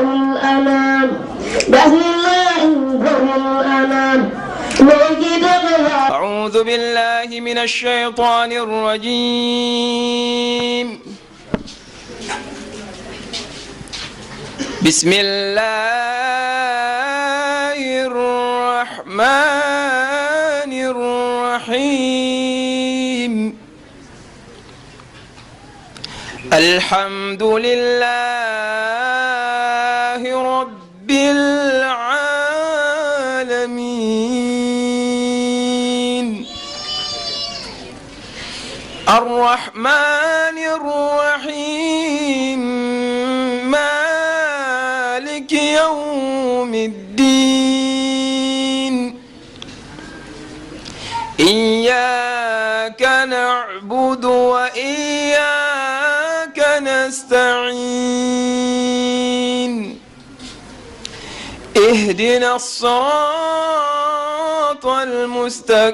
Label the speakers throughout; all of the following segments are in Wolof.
Speaker 1: الأنام بسم الله الأنام
Speaker 2: أعوذ بالله من الشيطان الرجيم بسم الله الرحمن الرحيم الحمد لله رب العالمين الرحمن الرحيم مالك يوم الدين إياك نعبد وإياك نستعين اهدنا الصراط المستقيم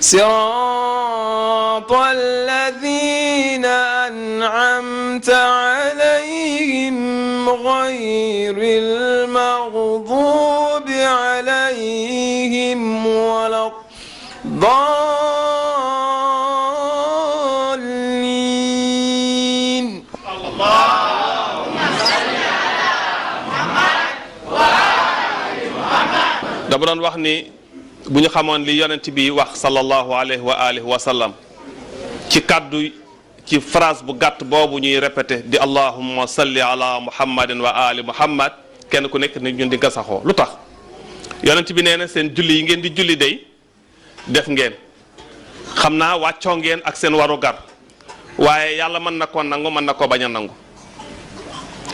Speaker 2: صراط الذين أنعمت عليهم غير المغضوب عليهم ولا الضالين
Speaker 3: dama doon wax ni bu ñu xamoon li yonent bi wax sallallahu alayhi wa alihi wa sallam ci kàddu ci phrase bu gàtt boobu ñuy répété di allahumma salli ala muhammadin wa ali muhammad kenn ku nekk ni ñun di nga saxoo lu tax yonent bi nee na seen julli yi ngeen di julli day def ngeen xam naa wàccoo ngeen ak seen waru gar waaye yàlla mën na ko nangu mën na ko bañ a nangu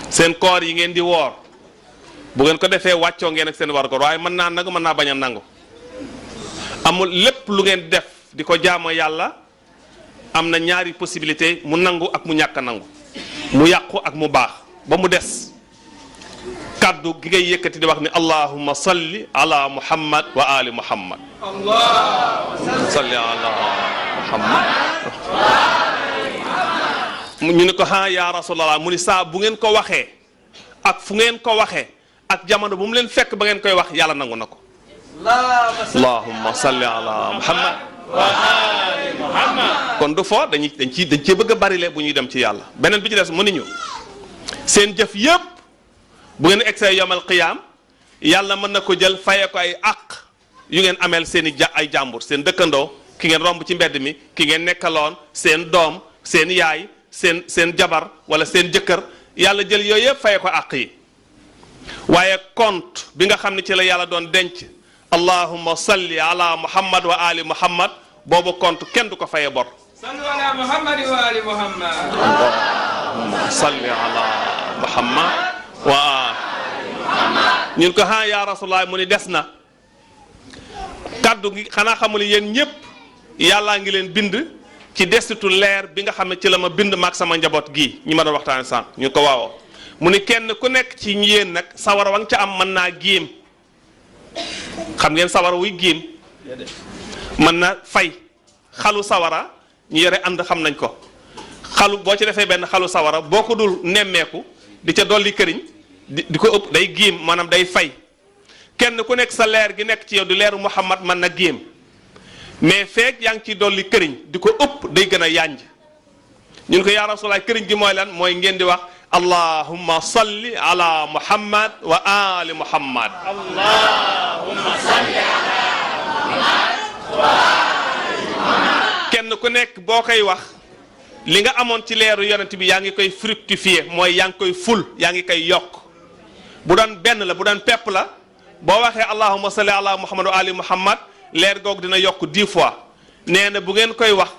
Speaker 3: seen koor yi ngeen di woor bu ngeen ko defee wàccoo ngeen ak seen waru gar waaye mën naa nangu mën naa bañ a nangu amul lépp lu ngeen def di ko jaamoo yàlla am na ñaari possibilité mu nangu ak mu ñàkk a nangu mu yàqu ak mu baax ba mu des kàddu gi ngay yëkkati di wax ni allahumma salli ala muhammad wa ali muhammad allahumma salli ala muhammad ñu ne ko ha ya rasulallah mu ni saa bu ngeen ko waxee ak fu ngeen ko waxee ak jamono bu mu leen fekk ba ngeen koy wax yàlla nangu na ko allahumma salli ala muhammad wa ali muhammad kon du fo dañ cee bëgg a barile bu ñuy dem ci yàlla beneen bi ci des mu ni ñu seen jëf yépp bu ngeen egsee yomal qiyaam yàlla mën na ko jël faye ko ay àq yu ngeen ameel seen i ay jàmbur seen dëkkandoo ki ngeen romb ci mbedd mi ki ngeen nekkaloon seen doom seen yaay seen jabar wala seen jëkkër yàlla jël yooyu yëpp faye ko àq yi waaye compte bi nga xam ne ci la yàlla doon denc allahumma salli ala muhammad wa ali muhammad boobu compte kenn du ko faye bor
Speaker 2: sallu ala muhammad wa ali muhammad
Speaker 3: allahumma salli ala muhammad wa ñun ko ha ya rasulullah mu ni des na kaddu gi xanaa xamul yéen ñëpp yàllaa ngi leen bind ci desitu leer bi nga xam ne ci la ma bind maag sama njaboot gii ñi ma doon waxtaane sànq ñu ko waawoo mu ni kenn ku nekk ci yéen nag sawara wa nga ca am mën naa géem xam ngeen sawara wuy géem mën na fay xalu sawara ñu yore ànd xam nañ ko xalu boo ci defee benn xalu sawara boo ko dul nemmeeku di ca dolli këriñ di ko ëpp day géem maanaam day fay kenn ku nekk sa leer gi nekk ci yow di leeru Muhammad mën na géem mais feek yaa ngi ciy dolli këriñ di ko ëpp day gën a yànj ñun ko yaa Rasulullah këriñ gi mooy lan mooy ngeen di wax allahumma salli ala muhammad wa ali muhammad allahumma salli ala muhammad wa ali muhammad kenn ku nekk boo koy wax li nga amoon ci leeru yonent bi yaa ngi koy fructifier mooy yaa ngi koy ful yaa ngi koy yokk bu doon benn la bu doon pepp la boo waxee allahumma salli ala muhammad wa ali muhammad leer googu dina yokk 10 fois nee na bu ngeen koy wax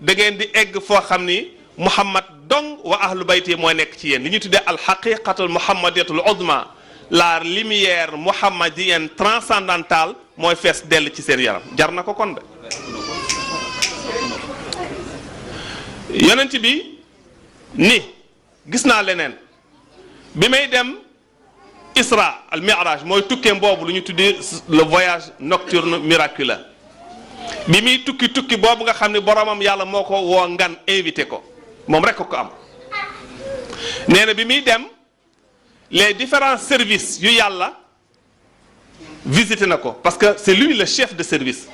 Speaker 3: da ngeen di egg foo xam ni muhammad dong wa ahlu bayti mooy nekk ci yéen li ñu tuddee alxaqiqatul muhammadiyatul uzma la lumière muhammadienne transcendantale mooy fees dell ci seen yaram jar na ko kon de yonent bi ni gis naa leneen bi may dem Isra al Mi'raj mooy tukkeem boobu lu ñu tuddee le voyage nocturne miraculeux bi muy tukki boobu nga xam ne boromam yàlla moo ko woo ngan invité ko moom rek ko am nee na bi muy dem les différents services yu yàlla visité na ko parce que c'est lui le chef de service.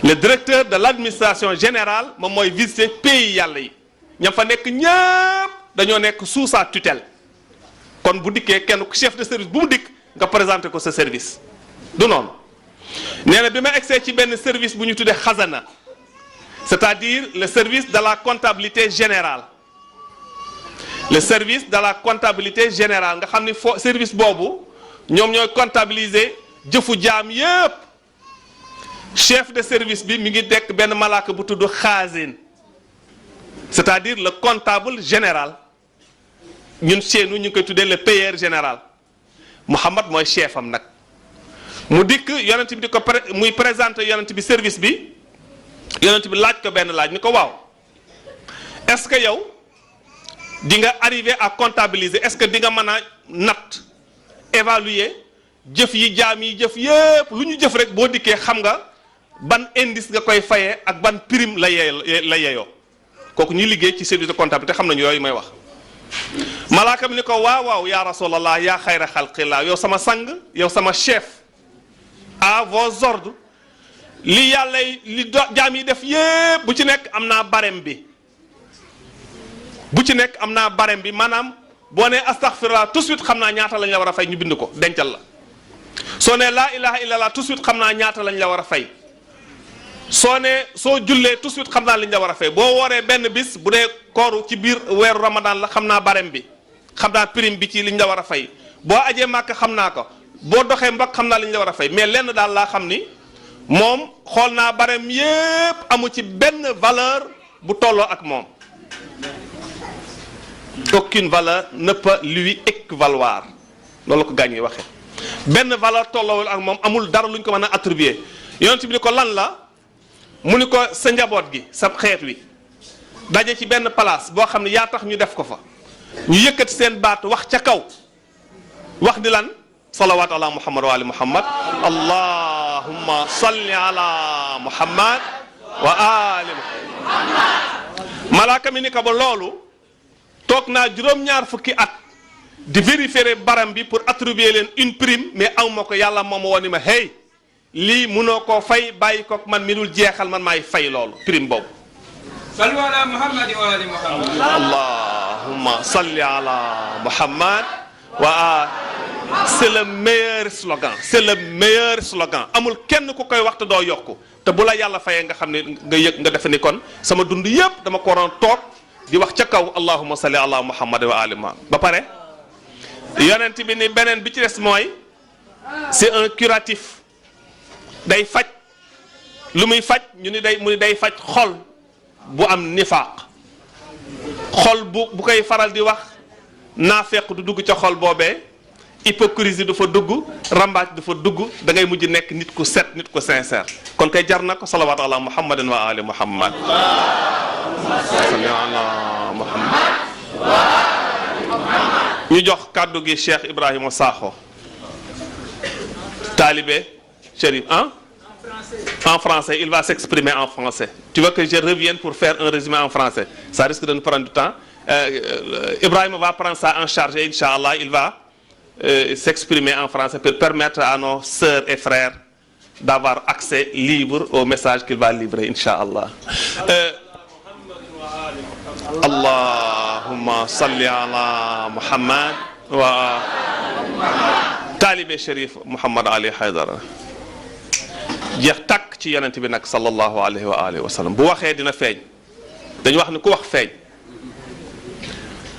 Speaker 3: Le directeur de l'administration générale moom mooy visiter pays yàlla yi ña fa nekk ñëpp dañoo nekk sous sa tutelle kon bu dikkee kenn ku chef de service bu mu dikk nga présenté ko sa service du noonu. nee na bi ma egsee ci benn service bu ñu tuddee xasana c'est-à-dire le service de la comptabilité générale. Le service de la comptabilité générale nga xam ni fo service boobu ñoom ñooy comptabiliser jëfu jaam yépp. Chef de service bi mi ngi dekk benn malaaka bu tudd xaasin c'est-à-dire le comptable général ñun seenu ñu ngi koy tuddee le payeur général Muhammad mooy chef am nag mu dikk yonent bi di ko muy présenter yonent bi service bi yonent bi laaj ko benn laaj ni ko waaw est-ce que yow di nga arriver à comptabiliser est-ce que di nga mën a natt évaluer jëf yi jaam yi jëf yépp lu ñu jëf rek boo dikkee xam nga ban indice nga koy fayee ak ban prime la yeyoo kooku ñuy liggéey ci service de comptabilité xam nañu yooyu may wax. malaaka mi ni ko waaw waaw yaa rasulallah yaa xayra xalqillah yow sama sang yow sama chef à vos ordres li yàlla li jaam yi def yépp bu ci nekk am naa barème bi maanaam boo nee astaghfirullah tout de suite xam naa ñaata lañ la war a fay ñu bind ko dencal la soo nee laa ilaha illallah tout de suite xam naa ñaata lañ la war a fay soo jullee tout de suite xam naa liñ la war a fay boo wooree benn bis bu dee kooru ci biir weeru ramadan la xam naa barème bi xam naa prime bi ci liñ la war a fay boo ajee màkk xam naa ko boo doxee mbokk xam naa liñ la war a fay mais lenn daal laa xam ni moom xool naa barème yépp amu ci benn valeur bu tolloo ak moom aucune valeur ne peut lui équivaloir loolu la ko gaañ yi waxee benn valeur tolloowul ak moom amul dara luñ ko mën a attribuer yonent bi ni ko lan la mu ni ko sa njaboot gi sa xeet wi daje ci benn place boo xam ne yaa tax ñu def ko fa ñu yëkkati seen baat wax ca kaw wax di lan salawaatu ala muhammad wa ali muhammad allahumma salli ala muhammad wa ali muhammad malaaka mi ni ko ba loolu toog naa juróom-ñaar fukki at di vérifier baram bi pour attribuer leen une prime mais aw ma ko yàlla moom ma woon ni ma hey lii munoo koo fay bàyyi ko man mi dul jeexal man maay fay loolu prime boobu.
Speaker 2: sallu ala muhammad wa ali muhammad.
Speaker 3: allahumma salli ala muhammad wa ali. c'est le meilleur slogan amul kenn ku koy waxtu doo yokku te bu la yàlla fayee nga xam ne nga yëg nga defe ni kon sama dund yépp dama ko waroon toog di wax ca kaw allahumma salli ala muhammad wa ali muhammad ba pare yonent bi ni beneen bi ci des mooy c'est un curatif day faj lu muy faj ñu ni day faj xol bu am nifaaq xol bu koy faral di wax naafeq du dugg ca xol boobee hypocrisie du fa dugg rambaaj du fa dugg da ngay mujj nekk nit ku set nit ku sincère kon kay jar na ko salawaatu ala muhammadin wa ali muhammad salli ala muhammad ñu jox kàddu gi Cheikh Ibrahima Sakho talibé Chérif en français il va s'exprimer en français tu veux que je revienne pour faire un résumé en français ça risque de nous prendre du temps Ibrahima va prendre ça en charge et Inch'Allah il va s'exprimer en français pour permettre à nos sœurs et frères d'avoir accès libre au message qu'il va livrer Inch'Allah. Allahumma salli ala Muhammad wa talibé Chérif Mouhamad Ali Haydara jeex tàkk ci yonent bi nag sallallahu alayhi wa alihi wa sallam bu waxee dina feeñ dañu wax ni ku wax feeñ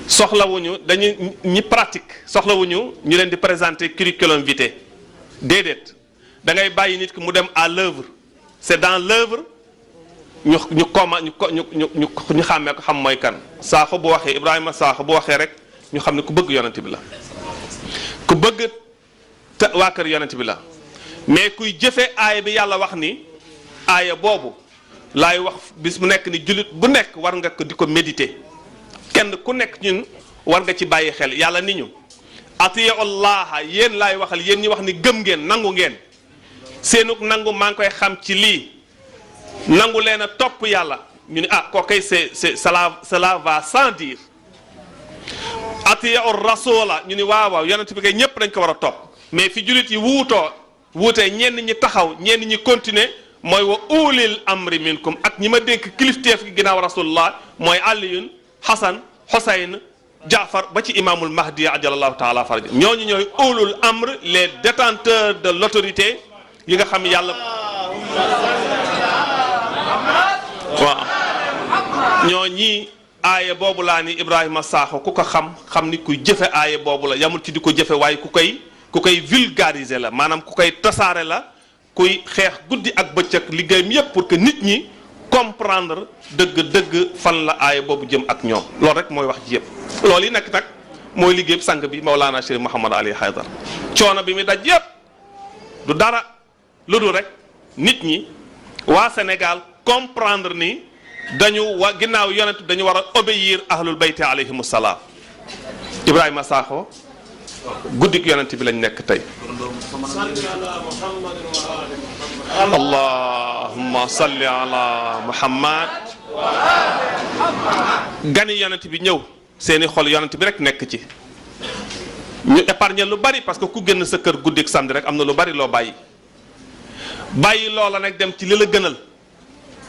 Speaker 3: soxlawuñu dañuy ñi pratique soxlawuñu ñu leen di présenter curriculum vitae déedéet da ngay bàyyi nit ki mu dem à l'œuvre c'est dans l'œuvre ñu xàmmee ko xam mooy kan Sakho bu waxee Ibrahima Sakho bu waxee rek ñu xam ne ku bëgg yonent bi la ku bëgg te waa kër yonent bi la mais kuy jëfee aaya bi yàlla wax ni aaya boobu laay wax bis bu nekk ni jullit bu nekk war nga ko di ko méditer kenn ku nekk ñun war nga ci bàyyi xel yàlla ni ñu atiyu allaha yéen laay waxal yéen ñi wax ni gëm ngeen nangu ngeen seenuk nangu maa ngi koy xam ci lii nangu leen a topp yàlla ñu ne ah kooku kay cela va sans dire atiu rasula ñu ni waaw yonent bi kay ñëpp dañ ko war a topp mais fi jullit yi wuutee ñenn ñi taxaw ñenn ñi continuer mooy wa ulil amri minkum ak ñi ma dénk kilifteef gi ginnaaw rasulullah mooy aliyun hasan husayn jaafar ba ci imaamul mahdi ajalallahu taala faraj ñooñu ñooy ulul amr les détenteurs de l'autorité yi nga xam yàlla waaw ñooñi aaya boobu laa ni Ibrahima Sakho ku ko xam ni kuy jëfe aaya boobu la yamul ci di ko jëfe waaye ku koy vulgariser la maanaam ku koy tasaare la kuy xeex guddi ak bëccëg liggéeyam yépp pour que nit ñi comprendre dëgg fan la aaya boobu jëm ak ñoom loolu rek mooy wax ji yépp loolu yi nag mooy liggéey sang bi Mawlana Cheikh Mouhamad Ali Haydar coono bi mi daj yépp du dara lu dul rek nit ñi waa Sénégal comprendre ni dañu ginnaaw yonent dañu war a obéir ahlul bayti alayhimu salaam Ibrahima Sakho guddik yonent bi lañ nekk tey allahumma salli ala muhammad gani yonent bi ñëw seeni xol yonent bi rek nekk ci ñu épargner lu bari parce que ku génn sa kër guddik samedi rek am na lu bari loo bàyyi loola nag dem ci li la gënal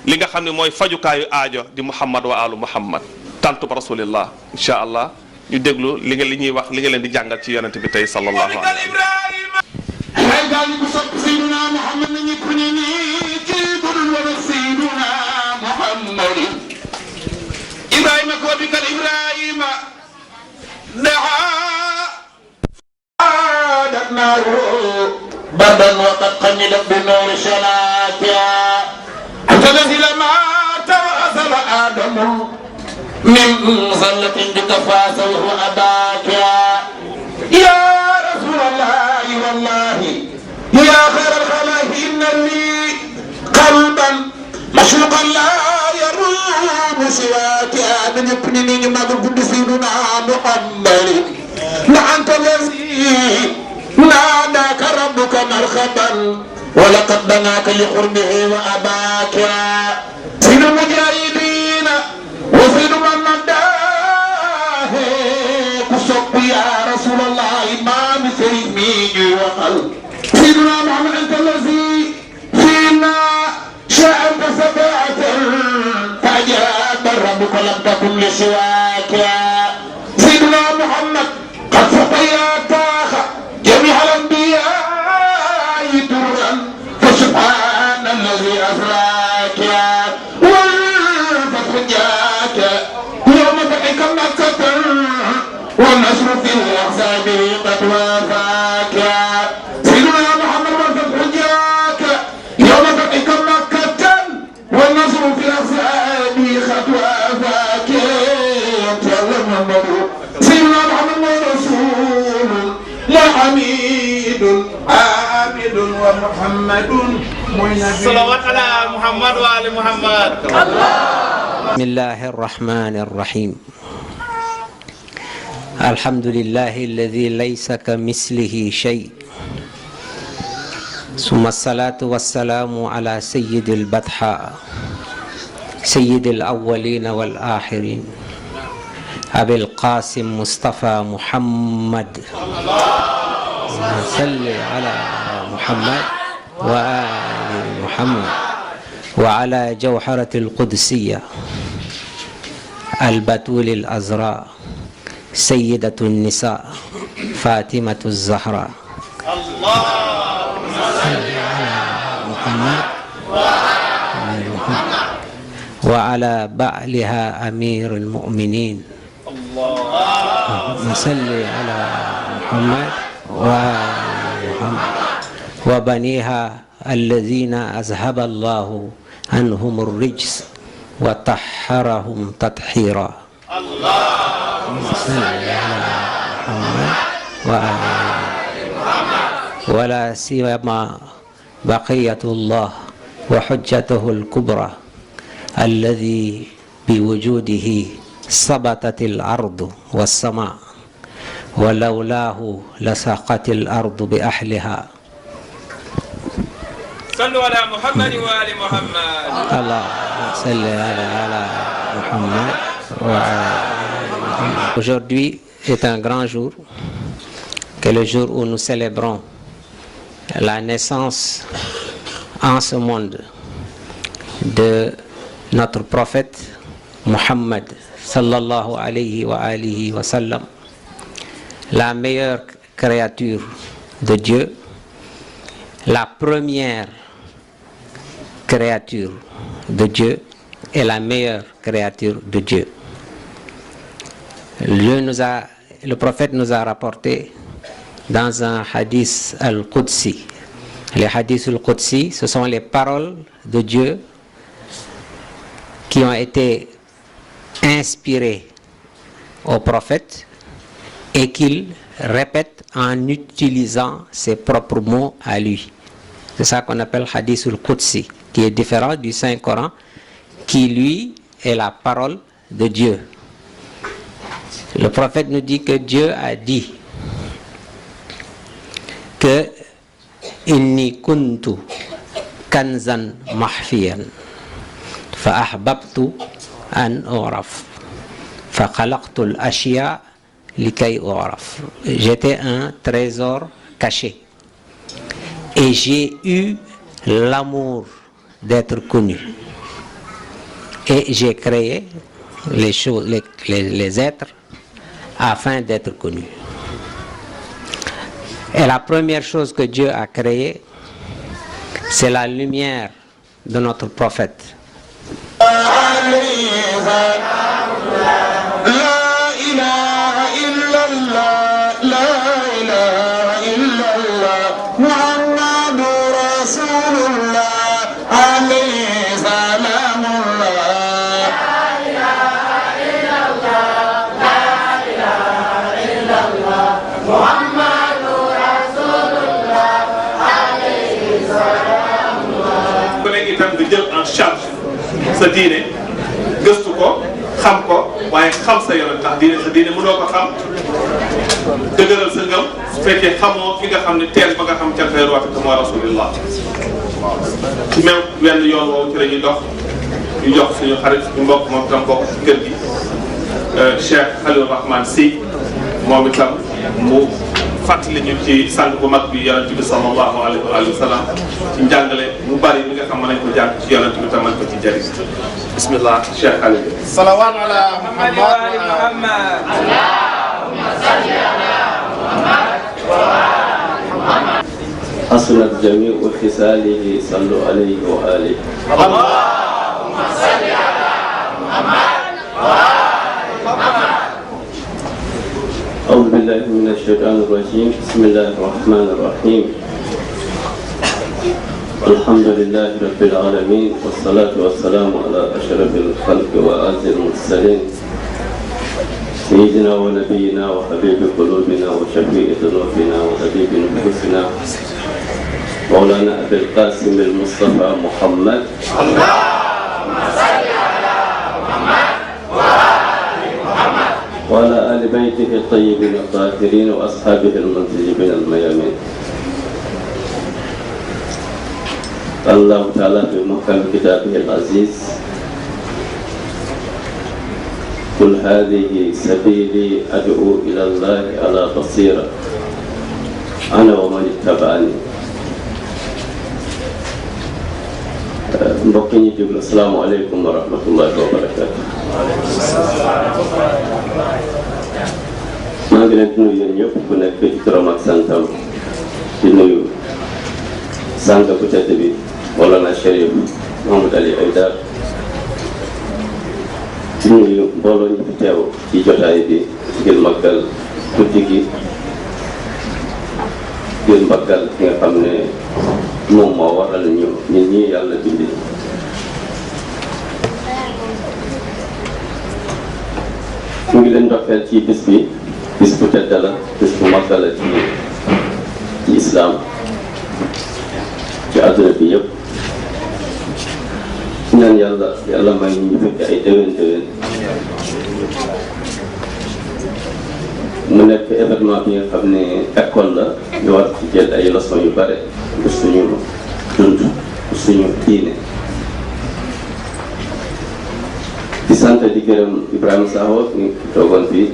Speaker 3: li nga xam ne mooy fajukaayu aajo di muhammad wa alu muhammad tantub rasulillah insha allah ñu déglu li ñuy wax li nga leen di jàngal ci yonent bi tey sallallahu alayhi wa sallam
Speaker 4: ay gaal yi bu sopp sayyiduna muhammad na ñëpp ñu ni ci budul wala sayyiduna muhammad ibrahima ko bi kal ibrahima daa naaru badan wa qad qamila bi nur salatiha تنزل ما تواصل آدم من ظلة بتفاس وهو أباك يا رسول الله والله يا خير الخلائق إن لي قلبا مشروقا لا يروم سواك من يبنيني ما قلت سيدنا محمد أنت الذي ناداك ربك مرحبا ولقد بناك لقربه وأباك سيد المجاهدين وسيد من نداه كسب يا رسول الله ما مسلمي وقل سيدنا محمد أنت الذي فينا شاءت سبعة فأجاب ربك لم تكن لسواك سيدنا محمد قد سقياتاك جميع الأنبياء فسبحان الذي أسراك والفتح جاك يوم فتحك مكة والنصر في الأحزاب قد وافاك سيدنا محمد والفتح جاك يوم فتحك مكة والنصر في الأحزاب قد وافاك سيدنا محمد ورسول وحميد عابد ومحمد
Speaker 2: صلوات على محمد وآل محمد
Speaker 5: بسم الله الرحمن الرحيم الحمد لله الذي ليس كمثله شيء ثم الصلاة والسلام على سيد البطحاء سيد الأولين والآخرين أبي القاسم مصطفى محمد صل على محمد وآل محمد وعلى جوهرة القدسية البتول الأزراء سيدة النساء فاطمة الزهراء صل على محمد وعلى بعلها أمير المؤمنين صل على محمد وبنيها الذين أذهب الله عنهم الرجس وطهرهم تطهيرا صل على محمد ولا سيما بقية الله وحجته الكبرى الذي بوجوده ثبتت الأرض والسماء ولولاه لساقت الأرض بأهلها
Speaker 2: صلوا على محمد وآل محمد
Speaker 5: اللهم صل على محمد وآل محمد. Aujourd'hui, est un grand jour, que le jour où nous célébrons la naissance en ce monde de notre prophète Muhammad sallallahu alayhi wa alihi wa sallam, la meilleure créature de Dieu, la première créature de Dieu et la meilleure créature de Dieu. Le prophète nous a rapporté dans un hadith al-Qudsi. Les hadiths al-Qudsi, ce sont les paroles de Dieu qui ont été inspirées au prophète et qu'il répète en utilisant ses propres mots à lui. C'est ça qu'on appelle hadith al-Qudsi, qui est différent du Saint-Coran, qui lui est la parole de Dieu. Le prophète nous dit que Dieu a dit que inni kuntu kanzan mahfiyan fa ahbabtu an uraf fa khalaqtu al-ashya likay uraf. J'étais un trésor caché et j'ai eu l'amour d'être connu et j'ai créé les choses, les êtres afin d'être connu. Et la première chose que Dieu a créée, c'est la lumière de notre prophète.
Speaker 3: sa diine gëstu ko xam ko waaye xam sa yonent ndax diine sa diine mënoo ko xam dëgëral sa ngëm su fekkee xamoo fi nga xam ne teen ba nga xam ca fay roote te mooy rasulillah ci même wenn yoon woowu ci la ñuy dox ñu jox suñu xarit suñu mbokk moom itam bokk ci kër gi Cheikh Khalil Rahman Sy moom itam mu fàttali ñu ci sang bu mag bi yonent bi sallallahu alayhi wa sallam ci njàngale mu bari mi nga xam ne nañ ko jàng ci yonent bi tamal ko ci jëriñ bismillah Cheikh Khalil.
Speaker 2: salawat ala Muhammad wa ali Muhammad. Allahumma salli ala Muhammad wa ali Muhammad.
Speaker 6: حسنت جميع خصاله صلوا عليه وآله.
Speaker 2: اللهم صل على محمد وآل محمد.
Speaker 6: أعوذ بالله من الشيطان الرجيم بسم الله الرحمن الرحيم الحمد لله رب العالمين والصلاة والسلام على أشرف الخلق وأعز المرسلين سيدنا ونبينا وحبيب قلوبنا وشفيع ذنوبنا وطبيب نفوسنا مولانا أبي القاسم المصطفى محمد.
Speaker 2: اللهم صل على محمد وآل محمد.
Speaker 6: وعلى آل بيته الطيبين الطاهرين وأصحابه المنتجبين الميامين. قال الله تعالى في محكم كتابه العزيز قل هذه سبيلي أدعو إلى الله على بصيرة أنا ومن اتبعني. mbokk ñi jóg asalaamaaleykum wa rahmatullahi wa barakatu. maa ngi leen di nuyu yéen ñëpp ku nekk ci turam ak santam di nuyu sang bu tedd bi Mawlana Cherif Mouhamed Ali Aïdar di nuyu mbooloo ñu fi teew ci jotaay bi ngir màggal guddi gi ngir màggal ki nga xam ne moom moo waral ñu nit ñi yàlla bindi. ñu ngi leen ndokkeel ci bis bi bis bu tedd la bis bu màgg la ci islam ci àdduna bi yëpp ñaan yàlla may ñu fekk ay déwén mu nekk événement bi nga xam ne école la ñu war ci jël ay leçons yu bare pour suñu dund pour suñu diine. di sant di gërëm Ibrahima Sakho ñu toogoon fii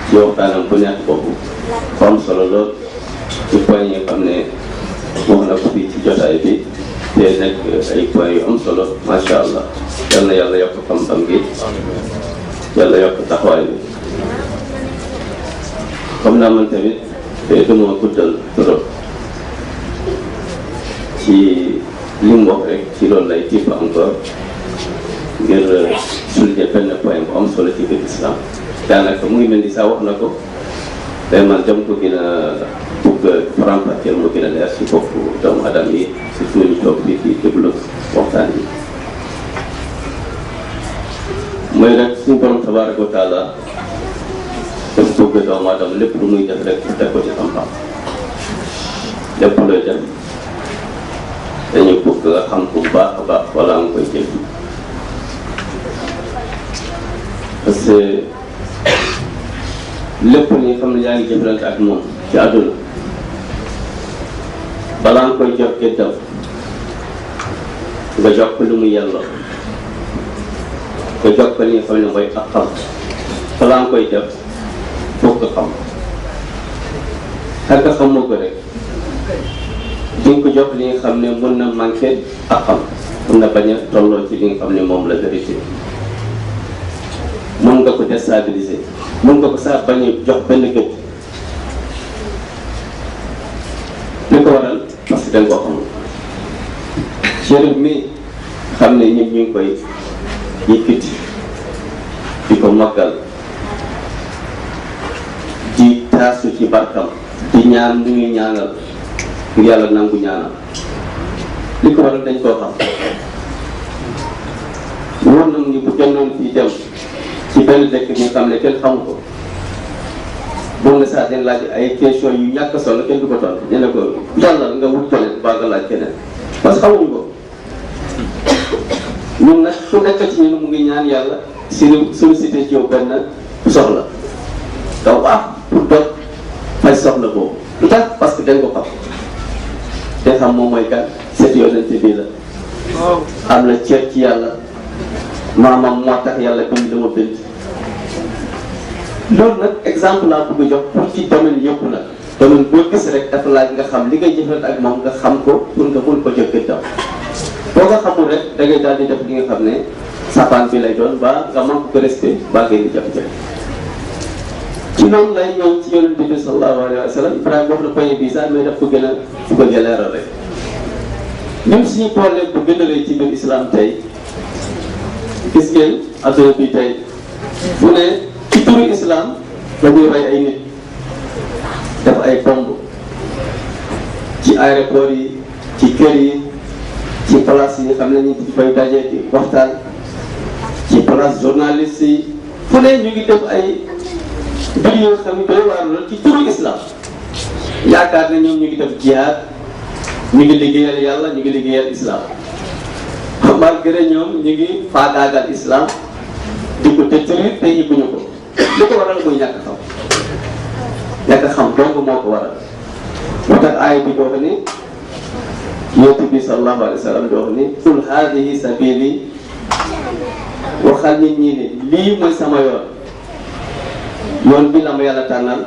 Speaker 6: ci waxtaanam bu neex boobu bu am solo lool ci point yi xam ne wax na ko fii ci jotaay bi te nekk ay point yu am solo macha allah yal na yàlla yokk xam-xam gi yàlla yokk taxawaay bi comme naa man tamit dama guddal trop ci li mu wax rek ci loolu lay tipp encore ngir souligner benn point bu am solo ci biir islam daanaka mu ngi mel ni sax wax na ko day man dem ko gën a bëgg faram-fàcceel mu gën a leer ci bopp doomu adam yi surtout ñu toog fii fii déglu waxtaan yi mooy rek suñu borom tabaraka wa taala daf bëgg doomu adam lépp lu muy def rek teg ko ci xam-xam lépp looy def dañu bëgg nga xam ko bu baax a baax wala nga koy jëf parce que lépp li nga xam ne yaa ngi jëflante ak moom ci àdduna balaa nga koy jox gëddam nga jox ko lu mu yelloo nga jox ko li nga xam ne mooy ak xam balaa nga koy def foog nga xam ak nga xamoo ko rek di nga ko jox li nga xam ne mën na manqué ak xam mën na bañ a tolloo ci li nga xam ne moom la vérité mën nga ko déstabiliser mën nga ko saa bañ a jox benn gëdd li ko waral parce que da nga ko xamul chérif mi xam ne ñun ñu ngi koy yëkkati di ko màggal di taasu ci barkam di ñaan lu ñuy ñaanal ngir yàlla nangu ñaanal li ko waral dañ koo xam war nañ ni bu gennoon fii dem ci benn dëkk bi nga xam ne kenn xamu ko boo nga saa den laaj ay question yu ñàkk solo kenn du ko tontu ñu ne ko jàllal nga wut keneen baa nga laaj keneen parce que xamuñu ko ñun nag ku nekk ci ñun mu ngi ñaan yàlla sollicité ci yow benn soxla daw baax pour dog fay soxla boobu lu tax parce que dañ ko xam te xam moom mooy kan seet yonente bi la am na ceeb ci yàlla maamam moo tax yàlla bind dama bind loolu nag exemple laa bëgg a jox pour ci domaine yëpp nag domaine boo gis rek dafa laaj nga xam li ngay jëfandikoo ak moom nga xam ko pour nga mun ko jox gëddam boo nga xamul rek da ngay daal di def li nga xam ne sapaan bi lay doon ba nga manque ko respect ba ngay di jafe-jafe ci noonu lay ñëw ci yonent bi sallallahu alayhi wa sallam Ibrahima wax na point bi sax mais daf ko gën a bëgg a leeral rek ñun suñu problème bu gën a rëy ci biir islam tey gis ngeen adduna bi tey bu ne ci turu islam dañuy rey ay nit def ay bomb ci aéroport yi ci kër yi ci place yi nga xam ne ñu ngi fay daje di waxtaan ci place journaliste yi fu ne ñu ngi def ay mbir yoo xam ne doy waar lool ci turu islam yaakaar ne ñoom ñu ngi def jihaad ñu ngi liggéeyal yàlla ñu ngi liggéeyal islam malgré ñoom ñu ngi faagaagal islam di ko détruire te yëguñu ko li ko waral mooy ñàkk xam donc moo ko waral moo tax aay bi doo ko ni yonent bi sallallahu alayhi wa sallam doo ko ni qul haadihi sabili waxal nit ñi ne lii mooy sama yoon bi la ma yàlla tànnal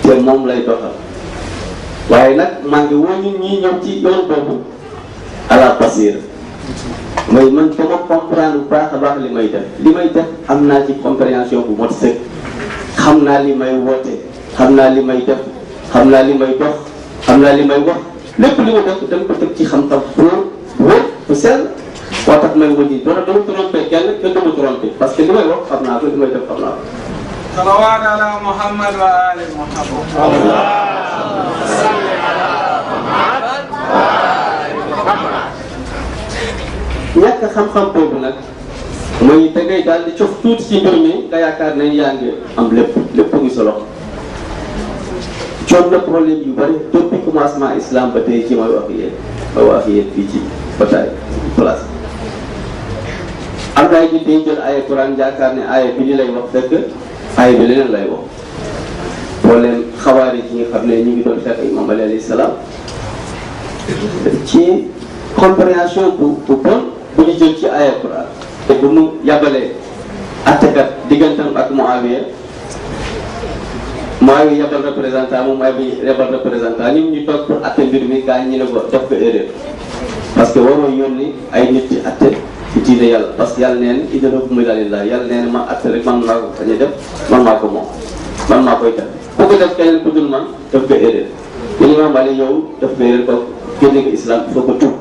Speaker 6: te moom lay doxal waaye nag maa ngi woo nit ñi ñëw ci yoon boobu à la basira mooy man ba ma comprendre bu baax a baax li may def am naa ci compréhension bu mot sëkk xam naa li may woote xam naa li may def xam naa li may dox xam naa li may wax lépp li ma def dama ko teg ci xam-xam wóor bu sell moo tax may wëññi dama trompé kenn du ma trompé parce que li may wax xam naa ko li may def xam naa ko.
Speaker 2: صلوات على محمد وآل محمد. اللهم صل على محمد وآل محمد.
Speaker 6: ñàkk xam-xam boobu nag mooy da ngay daal di cof tuuti ci mbir mi nga yaakaar ne yaa ngi am lépp ngi solo coon na problème yu bari depuis commencement islam ba tey ci may wax yéen fii ci bataay place am na ay nit dañu jël aaya Quran yaakaar ne aaya bi li lay wax fekk aaya bi leneen lay wax problème xawaari yi nga xam ne ñu ngi doon fekk imam Ali alayhi salaam ci compréhension bu bon bu ñu jël ci aaya Quran te bu mu yabalee attekat diggantam ak Muawiya mooy yebal représentant moom mooy yebal représentant ñun ñu toog pour atte mbir mi gaa ñu ne ko def ko erreur parce que waroo yónni ay nit ci atte ci diine yàlla parce que yàlla neen idal hukmu illa lillah yàlla nee na ma atte rek man maa ko sañ a def man maa ko moom man maa koy def ku ko def keneen ku dul man def ko erreur ñu ne ma bale yow def ko erreur ko génne ko islam il faut que tuub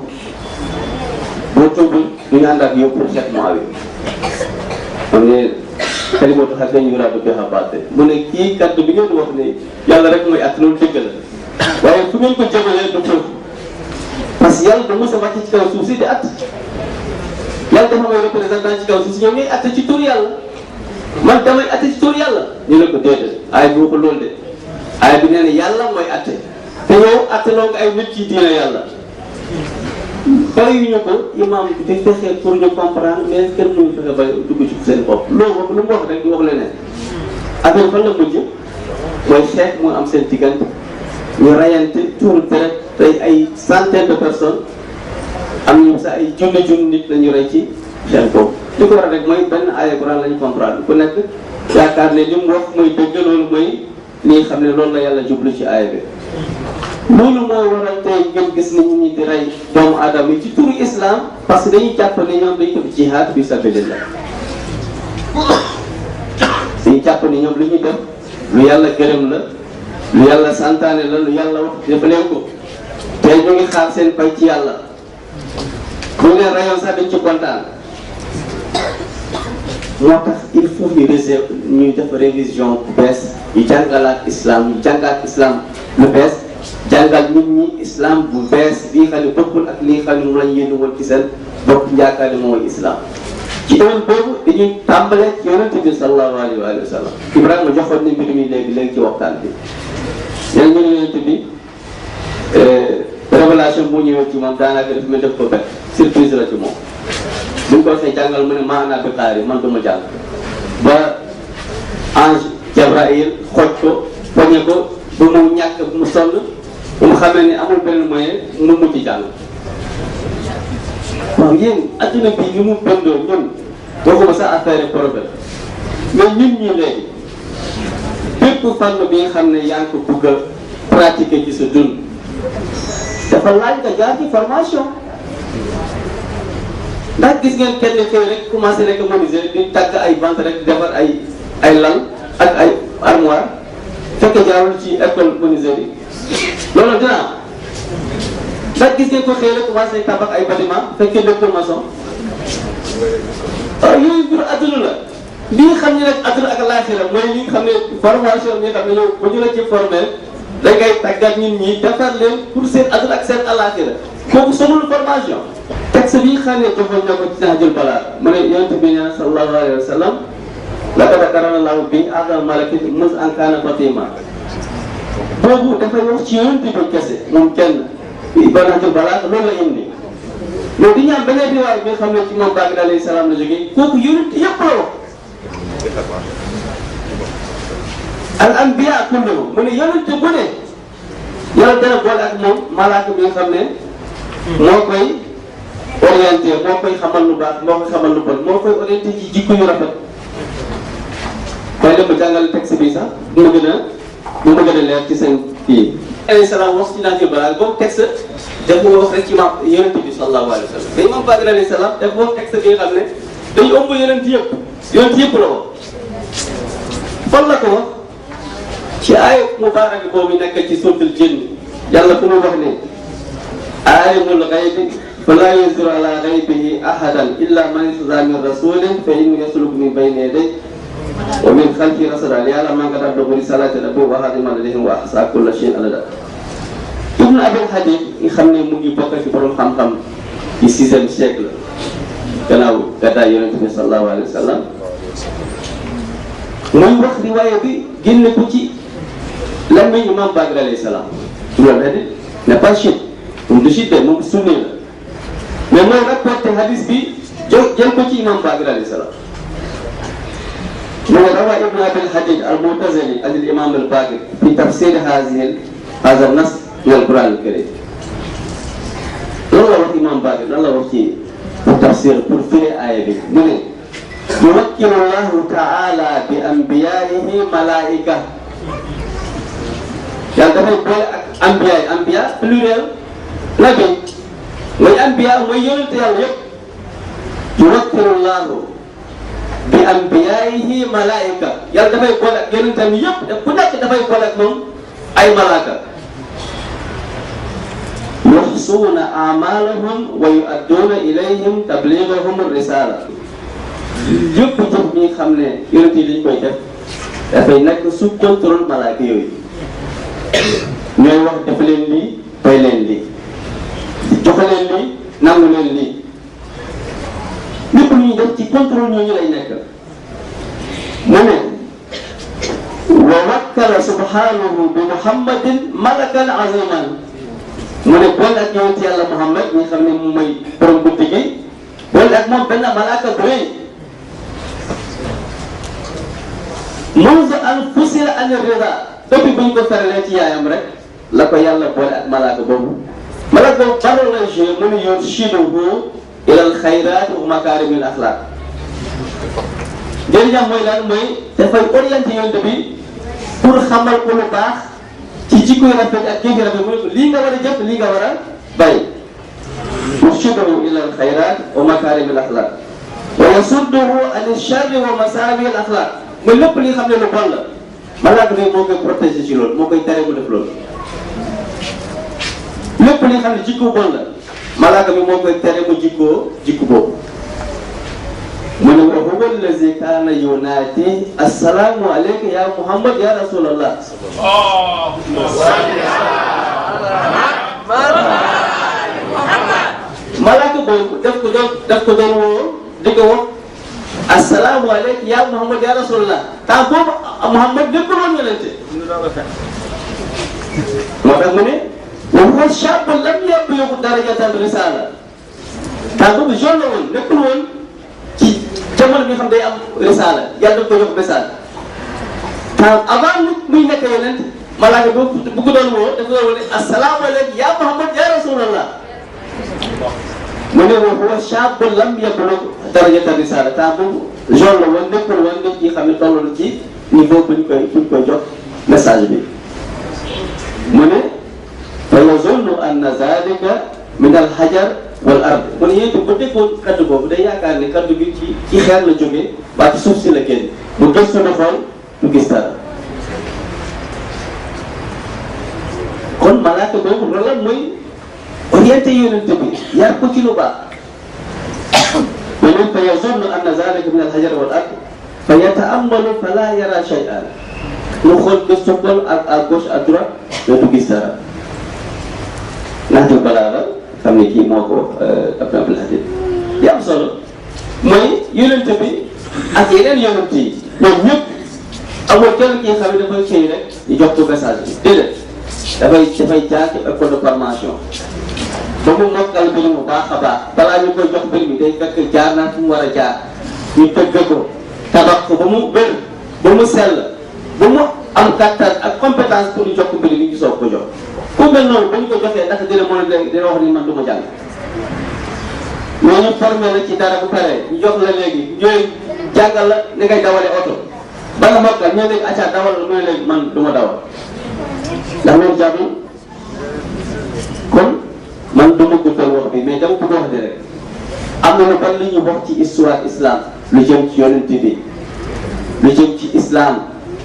Speaker 6: boo tuubul du ñu ànd ak yow pour xeet Muawiya xam ne kalimatu haqqin yuraadu bihaa baatil mu ne kii kaddu bi ngeen wax ne yàlla rek mooy at loolu dëgg la waaye fu ngeen ko jëmalee du foofu parce que yàlla da mos a wàcc ci kaw suuf si di at yàlla dafa may représentant ci kaw suuf si ñoom ñooy atte ci tur yàlla man damay atte ci tur yàlla ñu ne ko déedéet aay bi waxul loolu de aay bi nee na yàlla mooy atte te yow atte loo nga ay nit ci diine yàlla bàyyi ñu ko imam di fexe pour ñu comprendre mais kenn mënu fexe ba dugg ci seen bopp loolu wax lu mu wax rek di wax leneen affaire fan la mujj mooy xeex moo am seen diggante ñu rayante tuur deret tey ay centaine de personnes am ñu sax ay junni nit la ñu rey ci xeex boobu li ko war a rek mooy benn aaya Quran la ñu comprendre ku nekk yaakaar ne li mu wax mooy dëgg loolu mooy lii xam ne loolu la yàlla jublu ci aaya bi loolu moo waral tey ngeen gis ni ñi di rey doomu aadama yi ci turu islam parce que dañuy jàpp ne ñoom dañuy def jihad fi sabilillah dañuy jàpp ne ñoom lu ñuy def lu yàlla gërëm la lu yàlla santaane la lu yàlla wax def leen ko tey ñu ngi xaar seen pay ci yàlla bu leen rayoon sax dañ ci kontaan moo tax il faut ñu def révision bu bees ñu jàngalaat islam ñu jàngaat islam lu bees jàngal nit ñi islam bu bees lii xam ne bokkul ak lii xam ne mu lañ yéen woon ci seen bopp njaakaar ne mooy islam ci doon boobu dañuy tàmbale ci yonente bi sallallahu alayhi wa sallam Ibrahima joxoon ni mbir mi léegi ci waxtaan bi ñen ñu ne yonente bi révélation bu ñëwee ci moom daanaka daf may def ko bett surprise la ci moom buñ ko waxee jàngal mu ne maanaa bi xaari man duma jàng ba ange Jabraïl xooj ko poñe ko ba mu ñàkk bu mu sonn bu mu xamee ni amul benn moyen mu mujj jàng waaw yéen adduna bi ni mu bindoo ñun waxuma sa affaire problème mais ñun ñi léegi bépp fànn bi nga xam ne yaa ngi ko bëgg a pratiquer ci sa dund dafa laaj nga jaar ci formation ndax gis ngeen kenn xëy rek commencé rek menuisier di tàgg ay bant rek defar ay lal ak ay armoire fekk jaarul ci école menuiserie yi loolu dina am ndax gis ngeen ko xëy rek commencé tabax ay bâtiment fekkee dëkk maçon waaw yooyu mbir adduna la li nga xam ne nag adduna ak laaxira mooy li nga xam ne formation bi nga xam ne yow bu ñu la ci formé da ngay tàggat nit ñi defar leen pour seen adduna ak seen alaaxira kooku soxla formation. texte bi nga xam ne joxoon na ko ci Nahjul Balaaga mu ne yonent bi nee na sallallahu alayhi wa sallam laqad karrama Allahu bi a'zama malakin mus an kaana fatima boobu dafay wax ci yonent bi kese moom kenn ba Nahjul Balaaga loolu la indi mais di ñaan beneen riwaay bi nga xam ne ci moom Bagdad alayhi salaam la jógee kooku yonent yëpp la wax al anbiya kulluhum mu ne yonent bu ne yàlla dana boole ak moom malaaka bi nga xam ne moo koy orienté moo koy xamal lu baax moo koy xamal lu bon moo koy orienté ci jikko yu rafet koy dem ba jàngal texte bi sax bu ma gën a leer ci seen kii alayhi salaam wax ci Nahjul Balaaga boobu texte daf nga wax rek ci maam yonent bi sallallahu alayhi wa sallam dañ maam Bagdad alayhi salaam daf wax texte bi nga xam ne dañu ëmb yonent yëpp la wax fan la ko wax ci aaya mubaaraka boobu nekk ci suuratul Jinn yàlla fu mu wax ne aalimul ghaybi falaa yuzhiru alaa ghaybihi ahadan illaa man irtadaa min rasuulin fa innahu yasluku min bayni yadayhi wa min khalfihi rasadan liya'lama man qad ablaga risalata rabbihi wa ahata bimaa ladayhim wa ahsaa kulla shay'in adada. Ibn Abil Hadid nga xam ne mu ngi bokk ci borom xam-xam ci 6e siècle gannaaw gàddaay Yonent bi sallallahu alayhi wa sallam muy wax riwaaya bi génne ko ci làmmiñ Imam Bagdad alayhi salaam. Ibn Abil Hadid n'est pas chiite moom du chiite moom sunni la mais mooy rapporté hadis bi jël ko ci Imam Bagdad alayhi salaam. من روى ابن ابي الحديد المعتزلي عن الامام الباقر في تفسير هذا النص من القران الكريم. loolu la wax imam Bakr lan la wax ci tafsir pour firi aaya bi mu ne yumakkiru llahu taala bi anbiyaihi malaika yàlla dafay boole ak ambiya yi ambiya pluriel nabi mooy ambiya mooy yonente yàlla yëpp yuwakkirullaahu bi ambiyaayihi malaayika yàlla dafay boole ak yonentam yëpp te ku nekk dafay boole ak moom ay malaaka yuxsuuna amalahum wa yuadduuna ilayhim tablighahum risala yëpp jëf ñi xam ne yonent yi liñ koy def dafay nekk sous contrôle malaaka yooyu ñooy wax def leen lii bay leen lii joxe leen lii nangu leen lii lépp lu ñuy def ci contrôle ñooñu lay nekk mu ne wa wakkala subhanahu bi muhammadin malakan aziman mu ne boole ak yonent yàlla Muhammad ñi xam ne moom mooy borom guddi gi boole ak moom benn malaaka bu rëy munzu an fusila an rida depuis bu ñu ko feralee ci yaayam rek la ko yàlla boole ak malaaka boobu malaaka boobu baro lay joué mu ne yurshiduhu ila al xayrat wa makarimil axlaq jërëjëf mooy lan mooy dafay orienté yonent bi pour xamal ko lu baax ci jikko yu rafet ak jëf yu rafet mu ne ko lii nga war a jëf lii nga war a bàyyi yurshiduhu ila al xayrat wa makarimil axlaq wa yasudduhu an charri wa masaawi al axlaq mooy lépp li nga xam ne lu bon la malaaka bi moo koy protéger ci loolu moo koy tere mu def loolu lépp li nga xam ne jikko bon la malaaka bi moo koy tere mu jikko boobu mu ne wa huwa allazi kaana yunaati assalaamu alayka ya muhammad ya rasulallah malaaka boobu daf ko doon woo di ko wax assalaamu alayka ya muhammad ya rasulallah temps boobu muhammad nekkul woon yonente moo tax mu ne wa huwa shaabun lam yablugh darajata risala temps boobu jeune la woon nekkul woon ci jamono bi nga xam day am risala yàlla daf ko jox message temps avant muy nekk yonent malaaka boobu bu ko doon woo dafa doon woo ne assalaamu alayka ya muhammad ya rasulallah mu ne wa huwa shaabun lam yablugh darajata risala temps boobu jeune la woon nekkul woon nit ñi xam ne toll na ci niveau bu ñu koy jox message bi mu ne fa yazunnu anna zalika min al hajar wal ard mu ne yéen bu déggoon kaddu boobu day yaakaar ne kaddu gi ci xeer la jógee waa ci suuf si la génn mu gëstu na xool du gis dara kon malaaka boobu loolu mooy orienté yonent bi yar ko ci lu baax fa yazunnu anna zalika min al hajar wal ard fa yataammalu fala yara shay'an mu xool gëstu xool à gauche à droite dootu gis dara naxtul balaa la xam ne kii moo ko Abdul Hadid li am solo mooy yonent bi ak yeneen yonent yi ñoom ñëpp amul kenn ki nga xam ne dafay xëy rek ñu jox ko message bi déedéet dafay jaar ci école de formation ba mu mokkal mbir mu baax a baax balaa ñu koy jox mbir mi day fekk jaar naa fu mu war a jaar ñu tëgg ko tabax ko ba mu wér ba mu sell ba mu am kattan ak compétence pour ñu jox ko mbir mi ñu soog ko jox ku mel noonu ba ñu ko joxee ndax dina mën a dina wax ni man du ma jàng ñooñu formé la ci dara bu paree ñu jox la léegi ñooy jàngal la ni ngay dawale oto ba nga mokkal ñoo léegi acca dawal la mooy léegi man du ma dawal ndax loolu jàppul kon man du ma guddal wax bi mais dama bëgg wax di rek am na lu bari lu ñuy wax ci histoire islam lu jëm ci yonent bi lu jëm ci islam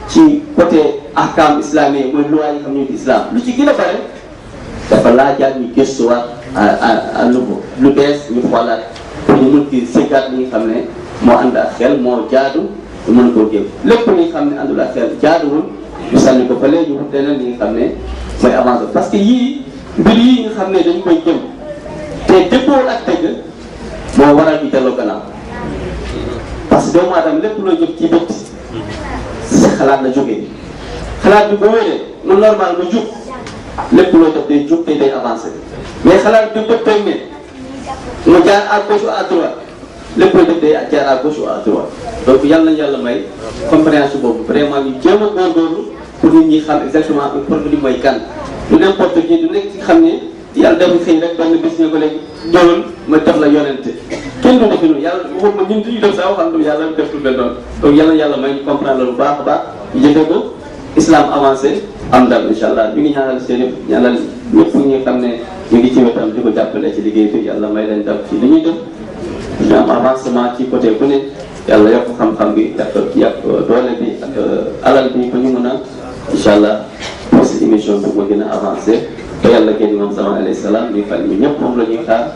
Speaker 6: ci côté ahkam islamique mooy loi yi xam ñu islam lu ci gën a bare dafa laajaat ñu gëstuwaat à lu bees ñu xoolaat pour ñu mën ci sëggaat li nga xam ne moo ànd ak xel moo jaadu ñu mën koo génn lépp li nga xam ne àndul ak xel jaaduwul ñu sànni ko fële ñu wut leneen li nga xam ne mooy avancé parce que yii mbir yii nga xam ne dañ koy jëm te dëppool ak dëgg moo waral ñu delloo gannaaw parce que doomu aadama lépp loo jëm ci bët sa xalaat la jógee xalaat bi bu wéree lu normal mu jub lépp loo def day jub te day avancé mais xalaat bi bët teg ne mu jaar à gauche ou à droite lépp loo def day jaar à gauche ou à droite donc yàlla nañu yàlla may compréhension boobu vraiment ñu jéem a góorgóorlu pour nit ñi xam exactement problème bi mooy kan du n'importe qui du nekk ci xam ne yàlla dafa xëy rek benn bis ñu ko léegi doolul ma def la yonente kenn du defi noonu yàlla waxuma ñun duñu def saa waxal du yàlla def lu mel noonu donc yàlla may ñu comprendre la bu baax a baax ñu jëfee ko islam avancé am ndam incha allah ñu ngi ñaanal Chérif ñaanal ñëpp ñi xam ne ñu ngi ci wetam di ko jàppale ci liggéey bi yàlla may leen ndam ci li ñuy def ñu am avancement ci côté bu ne yàlla yokk xam-xam bi yàq doole bi ak alal bi ba ñu mën a incha allah post émission bi moo gën a avancé ba yàlla génn moom sama alayhi salaam ñuy fal ñu ñëpp moom la ñuy xaar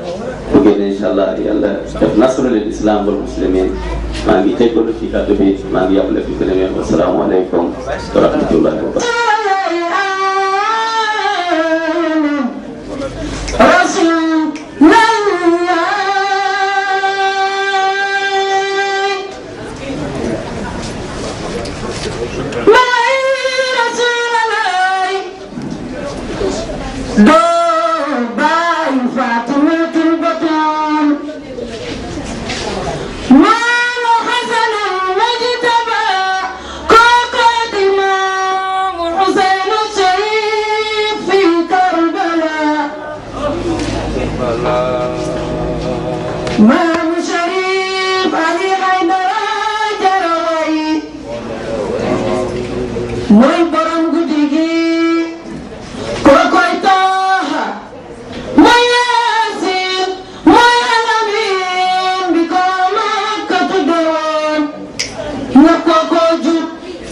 Speaker 6: bu génne incha allah yàlla def nasru lil islam wal muslimin maa ngi jégalu ci kàddu bi maa ngi yàppale fi gën a meen wasalaamaaleykum wa rahmatullahi wa barakatuh
Speaker 1: mooy borom guddi gi kookoy Taaha mooy Yaasin mooy Alamin bi ko Makka tuddoon na kooko jub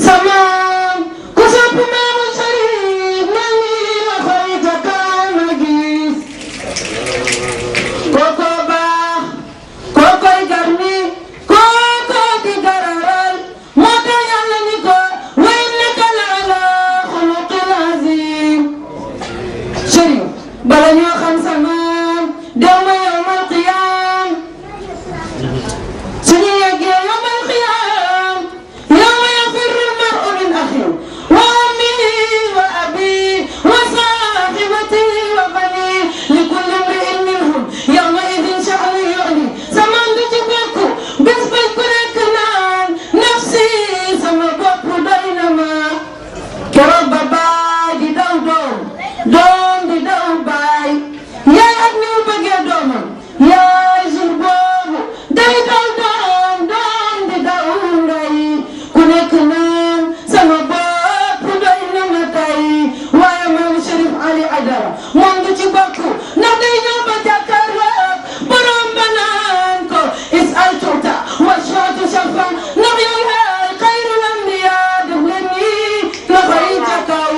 Speaker 1: samaam ku sopp Maamu Sharif mel ni la koy jàkkaar ma gis kooko baax kookoy garmi kooko di gararal moo tax Yàlla ni ko bala ñoo xam sa maam dew ma yawmal qiyaam suñu yeggee yawmal qiyaam yawma yafirru al-mar'u min akhihi wa ummihi wa abihi wa sahibatihi wa banihi li kulli imri'in minhum yawma'idhin sha'nun yughnihi sa maam du ci bokk bés bañ ku nekk naan nafsi sama bopp doy na ma keroog ba baay di daw doom di daw baay yaay ak ni mu bëggee doomam yaay jour boobu day daw doom di daw ndey ku nekk naan sama bopp doy na ma tey waaye Maam Chérif Ali Aidara moom du ci bokk ndax day ñëw ba jàkkaarloo borom ba naan ko is al tuuta wa shaatu shafan ndax yow yaay xayrul anbiya def leen nii la koy ca kaw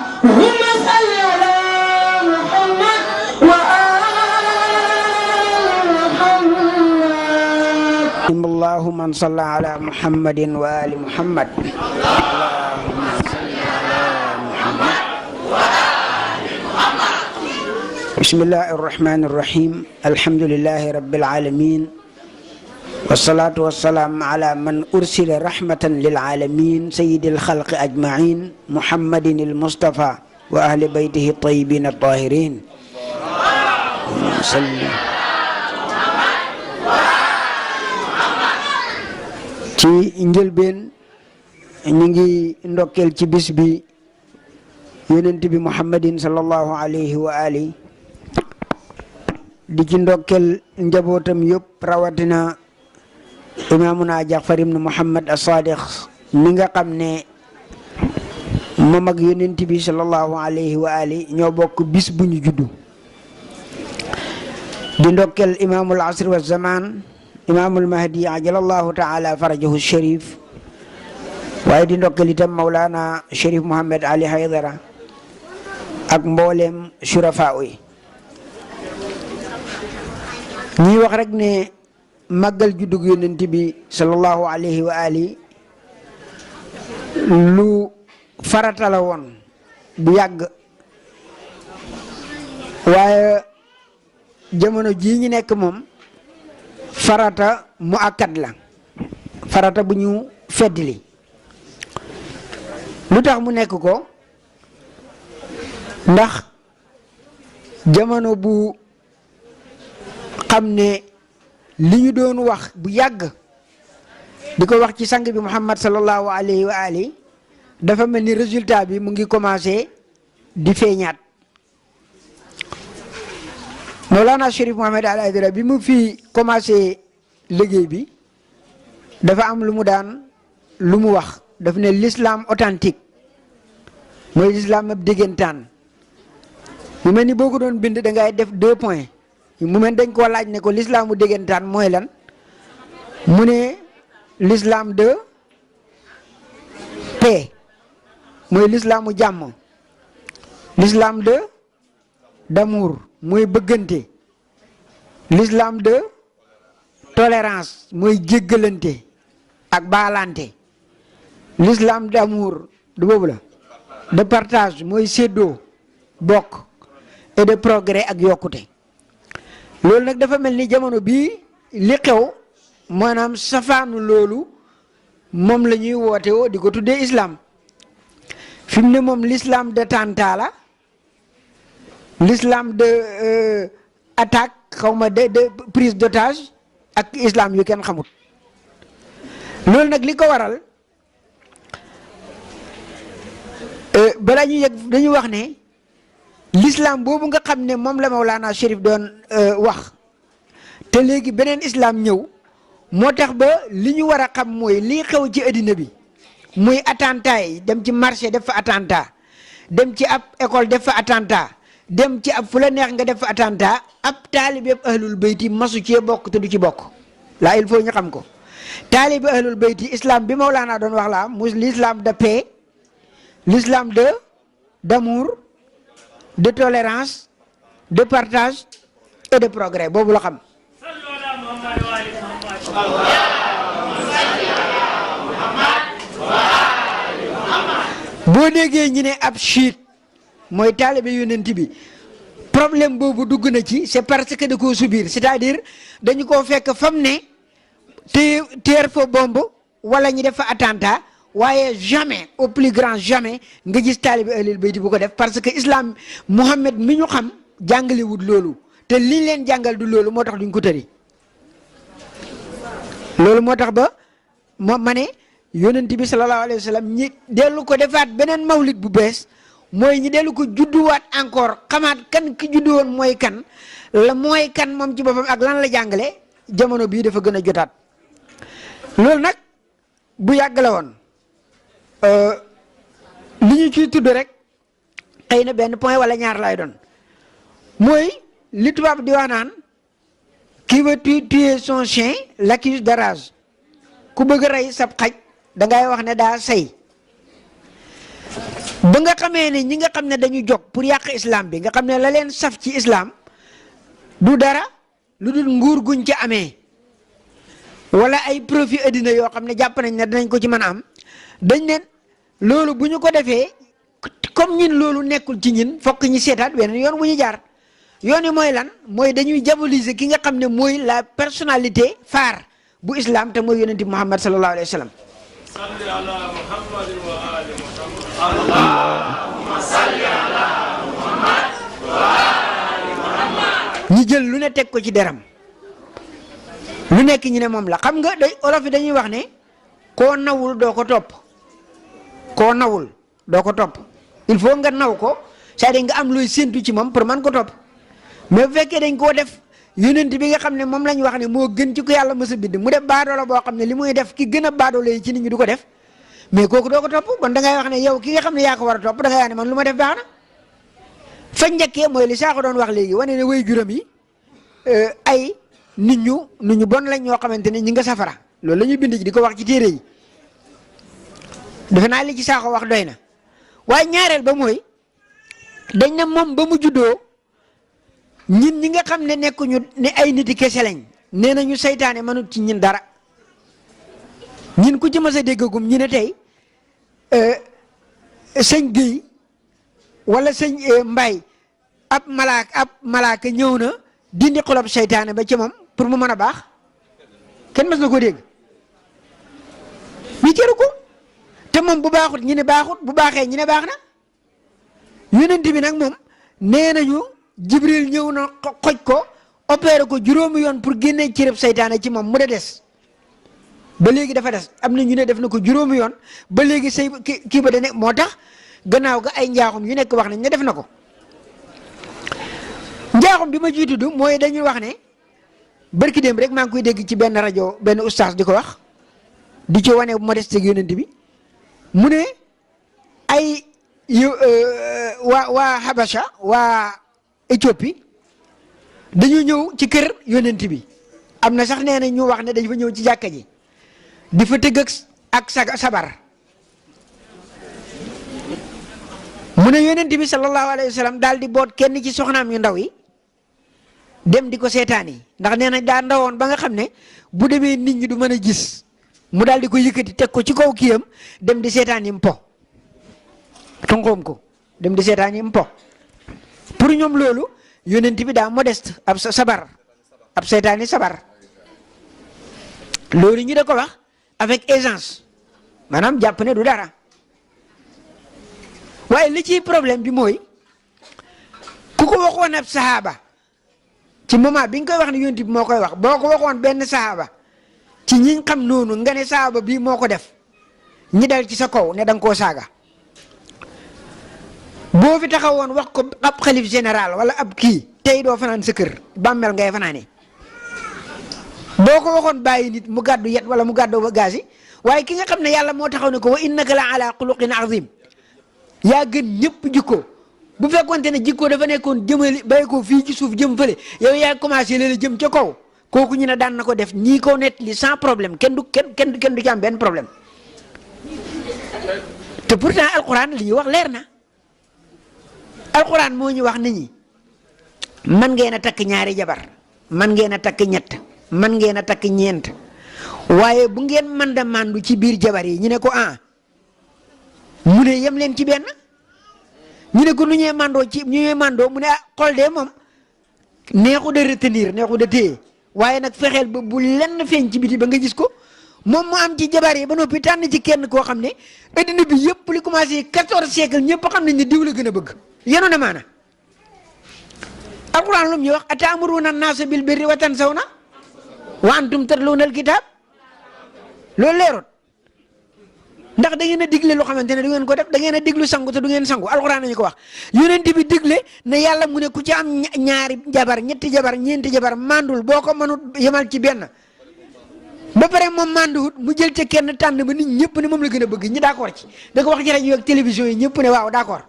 Speaker 1: Allahumma salli ala Muhammad wa ali Muhammad.
Speaker 7: Allahumma salli ala Muhammadin wa ali Muhammad. Bismillahir Rahmanir Rahim. Alhamdulillahi Rabbil Alamin. Wassalatu wassalamu ala man ursila rahmatan lil alamin sayyidil khalqi ajma'in Muhammadin al-Mustafa wa ahli baytihi at-tayyibin at-tahirin. Ci njëlbeen ñu ngi ndokkeel ci bis bi yonent bi Muhammadin sallallahu alayhi wa ali di ci ndokkeel njabootam yëpp rawatina imaamuna Jaafar ibn Muhammad as-Sadiq mi nga xam ne moom ak yonent bi sallallahu alayhi wa ali ñoo bokk bis bu ñu juddu di ndokkeel imaamul asr wa zaman imaamul mahdi ajalallahu taala farajahu sharif waaye di ndokkeel itam Mawlana Chérif Mohamed Ali Haydara ak mboolem surafaa yi ñuy wax rek ne màggal juddug yonent bi sallallahu alayhi wa ali lu farata la woon bu yàgg waaye jamono jii ñu nekk moom farata mu akkad la farata bu ñu feddli lu tax mu nekk ko ndax jamono bu xam ne li ñu doon wax bu yàgg di ko wax ci sang bi Muhammad sallallahu alayhi wa ali dafa mel ni résultat bi mu ngi commencé di feeñaat. Mawlana Chérif Mohamed Al Aidara bi mu fi commencé liggéey bi dafa am lu mu wax daf ne l'islam authentique mooy l'islam ab déggantaan mu mel ni boo ko doon bind da ngay def 2 points mu mel dañ koo laaj ne ko l'islam mu déggantaan mooy lan mu ne l'islam de paix mooy l'islam mu jàmm, l'islam de d'amour mooy bëggante, l'islam de tolérance mooy jéggalante ak baalante, l'islam d'amour du boobu la, de partage mooy séddoo bokk, et de progrès ak yokkute. loolu nag dafa mel ni jamono bii li xew maanaam safaanu loolu moom la ñuy woote woo di ko tuddee islam fi mu ne moom l'islam de tanta la, l'islam de attaque xawma de prise d'otage ak islam yu kenn xamut. loolu nag li ko waral balaa ñuy yëg dañuy wax ne l'islam boobu nga xam ne moom la Mawlana Chérif doon wax te léegi beneen islam ñëw moo tax ba li ñu war a xam mooy lii xew ci addina bi muy attentat yi dem ci marché def fa attentat, dem ci ab école def fa attentat, dem ci ab fu la neex nga def fa attentat, ab taalibe ahlul bayti masu cee bokk te du ci bokk laa il faut ñu xam ko. taalibe ahlul bayti islam bi Mawlana doon wax la muy l'islam de paix, l'islam de d'amour, de tolérance, de partage et de progrès boobu la xam. boo déggee ñi ne ab chiite mooy taalibe yonent bi problème boobu dugg na ci c'est parce que da koo subir, c'est-à-dire dañu koo fekk fam ne teer fa bombe wala ñu def fa attentat waaye jamais au plus grand jamais nga gis taalibe ahlul bayti bu ko def parce que islam Muhammad mi ñu xam jàngalewut loolu te liñ leen jàngal du loolu moo tax duñ ko tëri. loolu moo tax ba ma ne yonent bi sallallahu alayhi wa sallam ñi dellu ko defaat beneen mawlid bu bees mooy ñi dellu ko judduwaat encore xamaat kan ki juddu woon mooy kan la mooy kan moom ci boppam ak lan la jàngale jamono bii dafa gën a jotaat. loolu nag bu yàgg la woon li ñu ciy tudd rek xëy na benn point wala ñaar lay doon mooy li tubaab di wax naan qui veut tuer son chien l'accuse de rage ku bëgg a rey sab xaj da ngay wax ne daa say. ba nga xamee ne ñi nga xam ne dañu jóg pour yàq islam bi nga xam ne la leen saf ci islam du dara lu dul nguur guñ ci amee wala ay profit addina yoo xam ne jàpp nañ ne dinañ ko ci mën a am dañ ne loolu bu ñu ko defee comme ñin loolu nekkul ci ñin fokk ñi seetaat weneen yoon bu ñu jaar. yoon yi mooy lan mooy dañuy diaboliser ki nga xam ne mooy la personnalité phare bu islam te mooy yonent bi Muhammad sallallahu alayhi wa sallam. salli ala Muhammadin wa ali Muhammad. Allahumma salli ala Muhammad wa ali Muhammad. ñi jël lu ne teg ko ci deram lu nekk ñu ne moom la xam nga day olof yi dañuy wax ne koo nawul doo ko topp koo nawul doo ko topp il faut nga naw ko c'est-à-dire nga am looy séentu ci moom pour man ko topp. mais bu fekkee dañ koo def yonent bi nga xam ne moom lañ wax ne moo gën ci ko yàlla mës a bind mu def baadoola boo xam ne li muy def ki gën a baadoola yi ci nit ñi du ko def mais kooku doo ko topp kon da ngay wax ne yow ki nga xam ne yaa ko war a topp da ngay wax ne man lu ma def baax na. fa njëkkee mooy li Sakho doon wax léegi wane ne way juróom yi ay nit ñu bon lañ ñoo xamante ne ñi nga safara loolu la ñuy bind ci di ko wax ci téere yi defe naa li ci Sakho wax doy na waaye ñaareel ba mooy dañ ne moom ba mu juddoo. ñin ñi nga xam ne nekkuñu ne ay niti kese lañ nee nañu seytaane mënut ci ñin dara ñin ku ci mës a déggagum ñi ne tey sëñ Guèye wala sëñ Mbay ab malaaka ñëw na dindi xolob seytaane ba ci moom pour mu mën a baax kenn mës na ko dégg ñu cëru ko te moom bu baaxut ñi ne baaxut bu baaxee ñi ne baax na yonent bi nag moom nee nañu Jibril ñëw na xoj ko opéré ko juróomi yoon pour génne cërëb seytaane ci moom mu de des ba léegi dafa des am na ñu ne def na ko juróomi yoon ba léegi sëy kii ba da ne moo tax gannaaw ga ay njaaxum yu nekk wax nañ ne def na ko njaaxum bi ma ciy tudd mooy dañuy wax ne barki démb rek maa ngi koy dégg ci benn rajo benn ustaas di ko wax di ci wane modeste yonent bi mu ne ay waa Habasha waa Éthiopie dañu ñëw ci kër yonent bi am na sax nee na ñu wax ne dañu fa ñëw ci jàkka ji di fa tëgg ak sabar mu ne yonent bi sallallahu alayhi wa sallam daal di boot kenn ci soxnaam yu ndaw yi dem di ko seetaan yi ndax nee na daa ndawoon ba nga xam ne bu demee nit ñi du mën a gis mu daal di ko yëkkati teg ko ci kaw kiyam dem di seetaan yi mpo tongoom ko dem di seetaan yi mpo pour ñoom loolu yonent bi daa modeste ab sabar ab seetaani sabar loolu ñu da ko wax avec aisance maanaam jàpp ne du dara waaye li ci problème bi mooy ku ko waxoon ab sahaaba ci moment bi nga koy wax ne yonent bi moo koy wax boo ko waxoon benn sahaaba ci ñi xam noonu nga ne sahaaba bii moo ko def ñi dal ci sa kaw ne da nga koo saaga boo fi taxawoon wax ko ab xalif général wala ab kii tey doo fanaan sa kër bàmmel ngay fanaane boo ko waxoon bàyyi nit mu gàddu yet wala mu gàddu ba gaasi waaye ki nga xam ne yàlla moo taxaw ne ko wa innaka la ala xuluqin azim yaa gën ñëpp jikko bu fekkonte ne jikko dafa nekkoon jëmali bàyyi ko fii ci suuf jëm fële yow yaa commencé léeg jëm ca kaw kooku ñu ne daan na ko def ñii ko net li sans problème kenn du ci am benn problème te pourtant alquran li ñuy wax leer na alquran moo ñu wax nit ñi man ngeen a takk ñaari jabar man ngeen a takk ñett man ngeen a takk ñeent waaye bu ngeen manda mandu ci biir jabar yi ñu ne ko mu ne yem leen ci benn ñu ne ko nu ñuy mandoo mu ne xol de moom neexu de retenir neexu de téye waaye nag fexeel ba bu lenn feeñ ci biti ba nga gis ko moom mu am ci jabar yi ba noppi tànn ci kenn koo xam ne addina bi yëpp li commencé 14 siècle ñëpp xam nañ ne diw la gën a bëgg yenu na maana alquran lu mu ñu wax atamuruna naasa bil birri wa tansawna wa antum tatluuna alkitab loolu leeroon ndax da ngeen a digle loo xamante ne du ngeen ko def da ngeen a diglu sangu te du ngeen sangu alquran nañu ko wax yonent bi digle ne yàlla mu ne ku ci am ñaari jabar ñetti jabar ñeenti jabar mandul boo ko mënut yemal ci benn ba pare moom manduwut mu jël ca kenn tànn ba nit ñëpp ne moom la gën a bëgg ñi d'accord ci da ko wax ci rajo ak télévision yi ñëpp ne waaw d'accord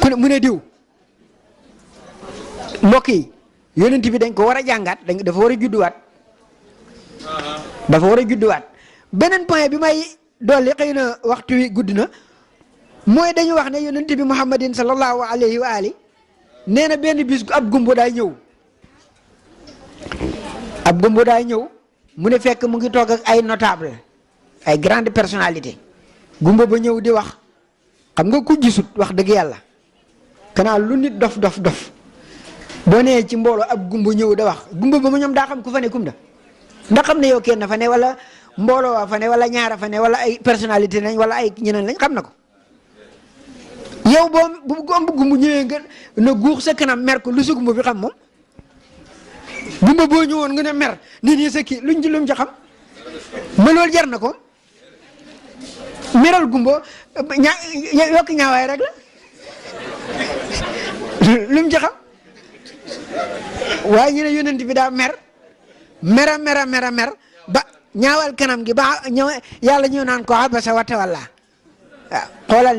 Speaker 7: ku ne mu ne diw mbokk yi yonent bi dañ ko war a jàngaat dafa war a judduwaat beneen point bi may dolli xëy na waxtu wi gudd na mooy dañu wax ne yonent bi muhammadin sallallahu alayhi wa ali nee na benn bis ab gumbo daay ñëw mu ne fekk mu ngi toog ak ay notable ay grande personnalité gumbo ba ñëw di wax xam nga ku gisut wax dëgg yàlla kanaa lu nit dof boo nee ci mbooloo ab gumbo ñëw da wax gumbo ba mu ñoom daa xam ku fa ne kum da ndax xam ne yow kenn fa ne wala mbooloo waa fa ne wala ñaara fa ne wala ay personnalité nañ wala ay ñeneen lañ xam na ko yow bu gumbo ñëwee nga na guux sa kanam mer ko lu sa gumbo bi xam moom gumbo boo ñëwoon nga ne mer nit ñi sa kii luñ ci xam ma loolu jar na ko meral gumbo yokk ñaawaay rek la lu ci xam waaye ñu ne yonent bi daa mer ba ñaawal kanam gi ba yàlla ñëw naan ko abasa wa tawalla waaw xoolal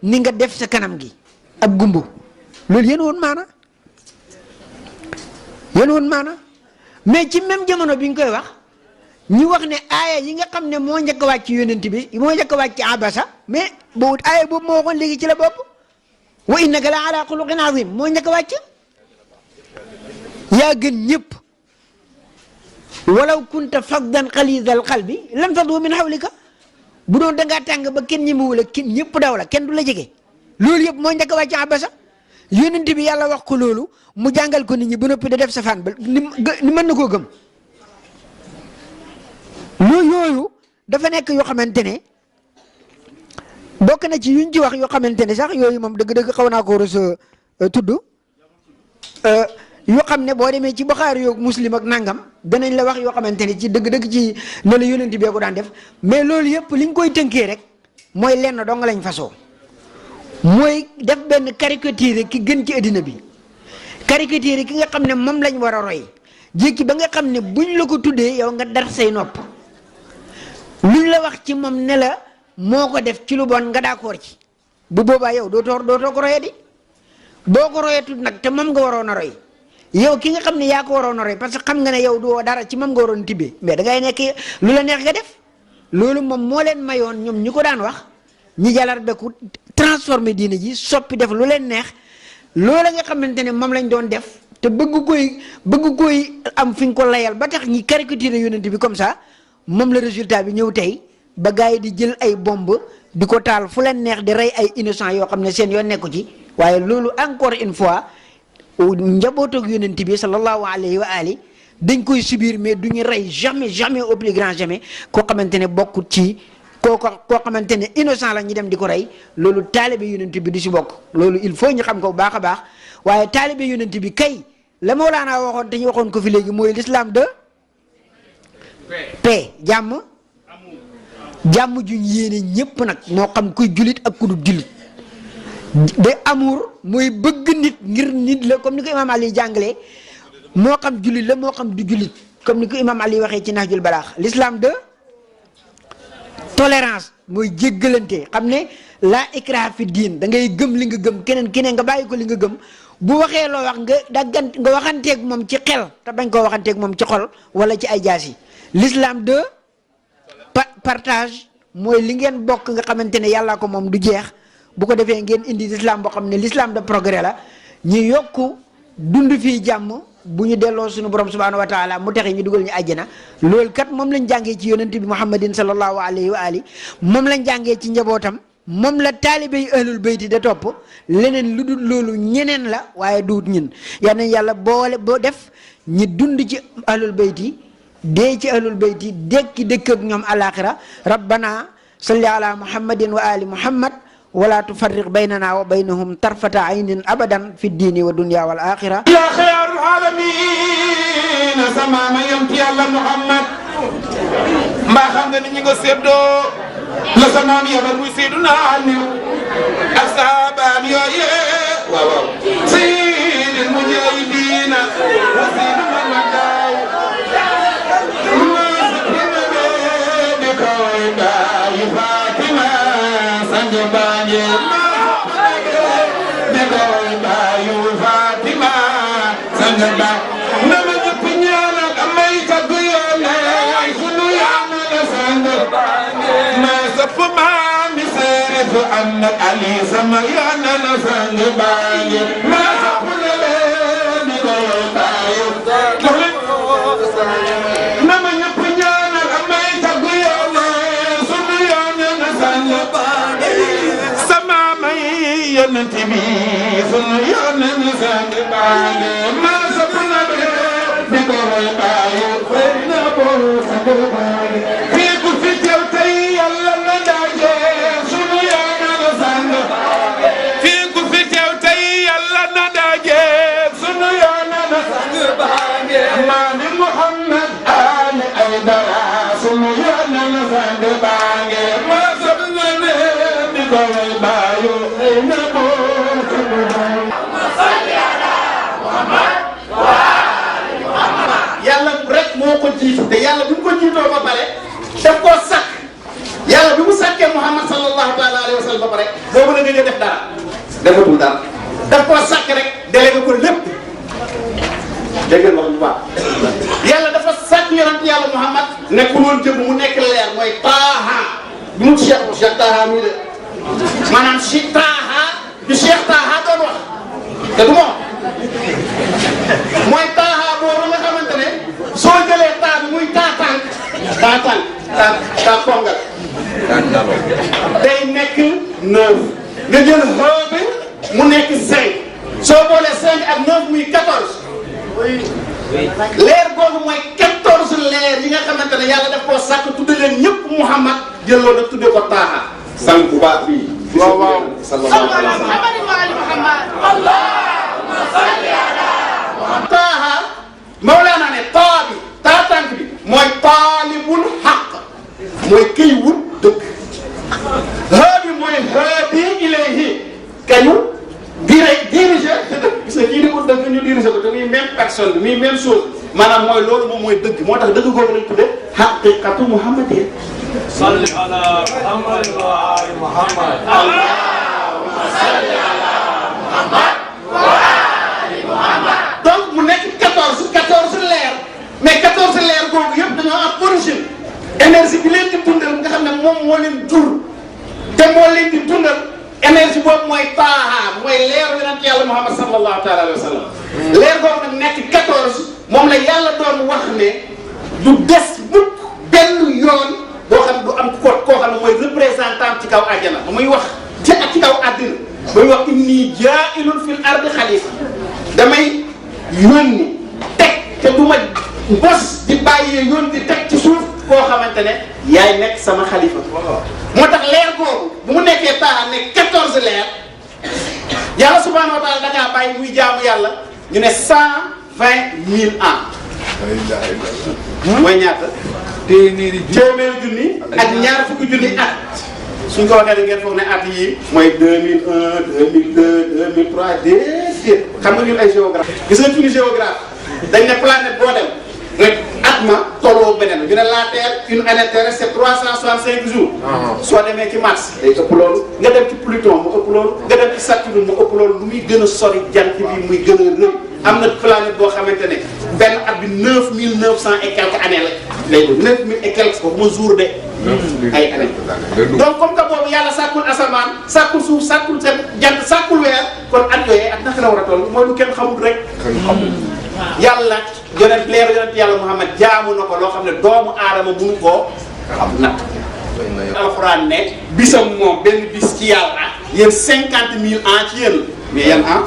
Speaker 7: ni nga def sa kanam gi ab gumbo loolu yéen woon maana mais ci même jamono bi nga koy wax ñu wax ne aaya yi nga xam ne moo njëkk a wàcc yonent bi moo njëkk a wàcc abasa mais boobu aaya boobu moo waxoon léegi ci la bopp wa innaka la ala xuluqin azim moo njëkk a wàcc yaa gën ñëpp walaw kunta faddan xalisal qalbi lam faddu min hawlika bu doon dangaa tàng ba kenn ñemewu la kenn ñëpp daw la kenn du la jege loolu yëpp moo njëkk a wàcc abasa yonent bi yàlla wax ko loolu mu jàngal ko nit ñi ba noppi da def safaan ba ni mën na koo gëm yooyu dafa nekk yoo xamante ne bokk na ci yuñ ci wax yoo xamante ne sax yooyu moom dëgg-dëgg xaw naa ko rus a tudd yoo xam ne boo demee ci Buxaari yoog Muslim ak nangam danañ la wax yoo xamante ne ci dëgg-dëgg ci ne la yonent bee ko daan def mais loolu yëpp li ñu koy tënkee rek mooy lenn dong lañ fasoo mooy def benn caricature ki gën ci addina bi caricature ki nga xam ne moom lañ war a roy jékki ba nga xam ne buñ la ko tuddee yow nga dar say nopp luñ la wax ci moom ne la moo ko def ci lu bon nga d'accord ci bu boobaa yow dootoo ko royee di boo ko royeetul nag te moom nga waroon a roy yow ki nga xam ne yaa ko waroon a roy parce que xam nga ne yow doo dara ci moom nga waroon tibbee mais da ngay nekk lu la neex nga def loolu moom moo leen mayoon ñoom ñi ko daan wax ñi jalar beku transformer diine ji soppi def lu leen neex loola nga xamante ne moom lañ doon def te bëgg koy am fi nga ko layal ba tax ñi caricature yonent bi comme ça moom la résultat bi ñëw tey ba gars yi di jël ay bomb di ko taal fu leen neex di rey ay innocent yoo xam ne seen yoon nekku ci waaye loolu encore une fois njabootoog yonent bi sallallahu alayhi wa ali dañ koy subir mais du ñu rey jamais au plus grand jamais koo xamante ne bokkut ci koo xamante ne innocent la ñu dem di ko rey loolu taalibe yonent bi du si bokk loolu il faut ñu xam ko bu baax a baax waaye taalibe yonent bi kay la Mawlaana waxoon te ñu waxoon ko fi léegi mooy l'islam de paix jàmm juñ yéene ñépp nag moo xam kuy julit ak ku dul julit de amour mooy bëgg nit ngir nit la comme ni ko imaam Ali jàngalee moo xam julit la moo xam du julit comme ni ko imaam Ali waxee ci Nahjul Balaax l'islam de tolérance mooy jéggalante xam ne laa ikraha fi diin da ngay gëm li nga gëm keneen nga bàyyi ko li nga gëm bu waxee loo wax nga waxanteeg moom ci xel te bañ koo waxanteeg moom ci xol wala ci ay jaas yi l'islam de partage mooy li ngeen bokk nga xamante ne yàllaa ko moom du jeex bu ko defee ngeen indi l'islam boo xam ne l'islam de progrès la ñu yokku dund fii jàmm bu ñu delloo suñu borom subhanahu wa taala mu taxe ñu dugal ñu àjjana loolu kat moom lañ jàngee ci yonent bi muhammadin sallallahu alayhi wa ali moom lañ jàngee ci njabootam moom la taalibe yi ahlul bayti da topp leneen lu dul loolu ñeneen la waaye duut ñun yal nañ yàlla boole boo def ñi dund ci ahlul bayti dee ci ahlul bayti dekki dëkk ak ñoom alaxira rabbana salli ala muhammadin wa ali muhammad wala tufarriq baynana wa baynahum tarfata aynin abadan fi diini wa dunya wal axira
Speaker 4: ya xayrul alamin sama ma yonent yàlla muhammad mbaa xam nga ni ñi nga séddoo la sa maam yabal muy Seydina Aliou ak saabaam yooye waaw sayyidil mujahidina wa sayyidil madaw di koy bàyyi Fatima sang bàyyi di koy bàyyi Fatima sang bàyyi na ma ñëpp ñaanal amay tagg yoone sunu yaama la sang ma sëpp maami seeref am na Ali sama yoona la sang bàyyi ma sëpp na leen di koy bàyyi na ma ñëpp ñaanal amay tagg yoone sunu yoona la sang bàyyi sama may yonent bi sunu yoona la sang bàyyi ma sëpp na leen di koy bàyyi na bo sang bàyyi fii ku fi teew tey yàlla na daje sunu yoona la sang fii ku fi teew tey yàlla na daje sunu yoona la sang maami Muhammad Ali Aydara sunu yoona la sang baange ma sab na leen di koy bàyyi na bo sang bàyyi yàlla rek moo ko jiitu te yàlla bu mu ko jiitoo ba pare daf koo sàkk yàlla bi mu sàkkee Muhammad sallallahu taala alayhi wa sallam ba pare boobu la nga def dara defatul dara daf koo sàkk rek délégué ko lépp dégg ngeen wax bu baax yàlla dafa sàkk yonent yàlla Muhammad nekkul woon jëmm mu nekk leer mooy Taaha bi mu Cheikh Taaha mii de maanaam si Taaha bi Cheikh Taaha doon wax te du moom mooy Taaha boobu nga xamante ne soo jëlee taa bi muy taa pongal day nekk 9 nga jël xoo bi mu nekk 5 soo boolee 5 ak 9 muy 14 leer boobu mooy 14 leer yi nga xamante ne yàlla daf koo sàkk tudde leen ñëpp Muhammad jëloo nag tudde ko Taaha sang bu baax bii waaw waaw sallallahu alayhi wa sallam
Speaker 2: taaha Mawlaana ne taa bi taa tànk bi mooy taalibul xaq mooy këy wut dëgg haa bi mooy haadi ilayhi kañu diriger te dëgg gis nga kii di ko dëgg ñu diriger ko te muy même personne bi muy même chose maanaam mooy loolu moom mooy dëgg moo tax dëgg googu lañ tudde haqiqatu muhammadiyya. salli ala Muhammad wa ali Muhammad. Allahumma salli ala Muhammad wa ali Muhammad. donc mu nekk 14 leer mais 14 leer googu yëpp dañoo am origine énergie bi leen di dundal nga xam ne moom moo leen jur te moo leen di dundal énergie boobu mooy taaha mooy leer yonent yàlla Muhammad sallallahu taala alayhi wa sallam. leer googu nag nekk 14 moom la yàlla doon wax ne du des mukk benn yoon boo xam ne du am koo xam ne mooy représentant ci kaw àjjana muy wax ci kaw àddina muy wax inni jaa'ilun fil ardi xalifa damay yónni teg te du ma bos di bàyyee yónni di teg ci suuf koo xamante ne yaay nekk sama xalifa. moo tax leer googu bu mu nekkee taa nekk 14 leer yàlla subhanahu wa taala da ngaa bàyyi muy jaamu yàlla ñu ne 120 000 ans. mooy ñaata. téeméeri junni ak ñaar fukki junni at. suñ ko waxee da ngeen foog ne at yii mooy 2001 2002 2003 déedéet xam nga ñun ay géographie gis nga suñu géographie dañ ne planète boo dem rek at ma tolloo beneen ñu ne la Terre une année terrestre c'est 365 jours. soo demee ci Mars day ëpp loolu nga dem ci Pluton mu ëpp loolu nga dem ci Saturne mu ëpp loolu lu muy gën a sori jant bi muy gën a rëy am na planète boo xamante ne benn at bi 9900 et quelques années la lay doon 9000 et quelques ko ma jour de. ay années donc comme que boobu yàlla sàkkul asamaan sàkkul suuf sàkkul seen jant sàkkul weer kon at yooyee at naka la war a toll mooy lu kenn xamul rek. yàlla yonent leeru yonent yàlla Muhammad jaamu na ko loo xam ne doomu aadama mënu koo xam natt. alxuraan ne bisam moom benn bis ci yàlla yéen 50 000 ans ci yéen mais yan an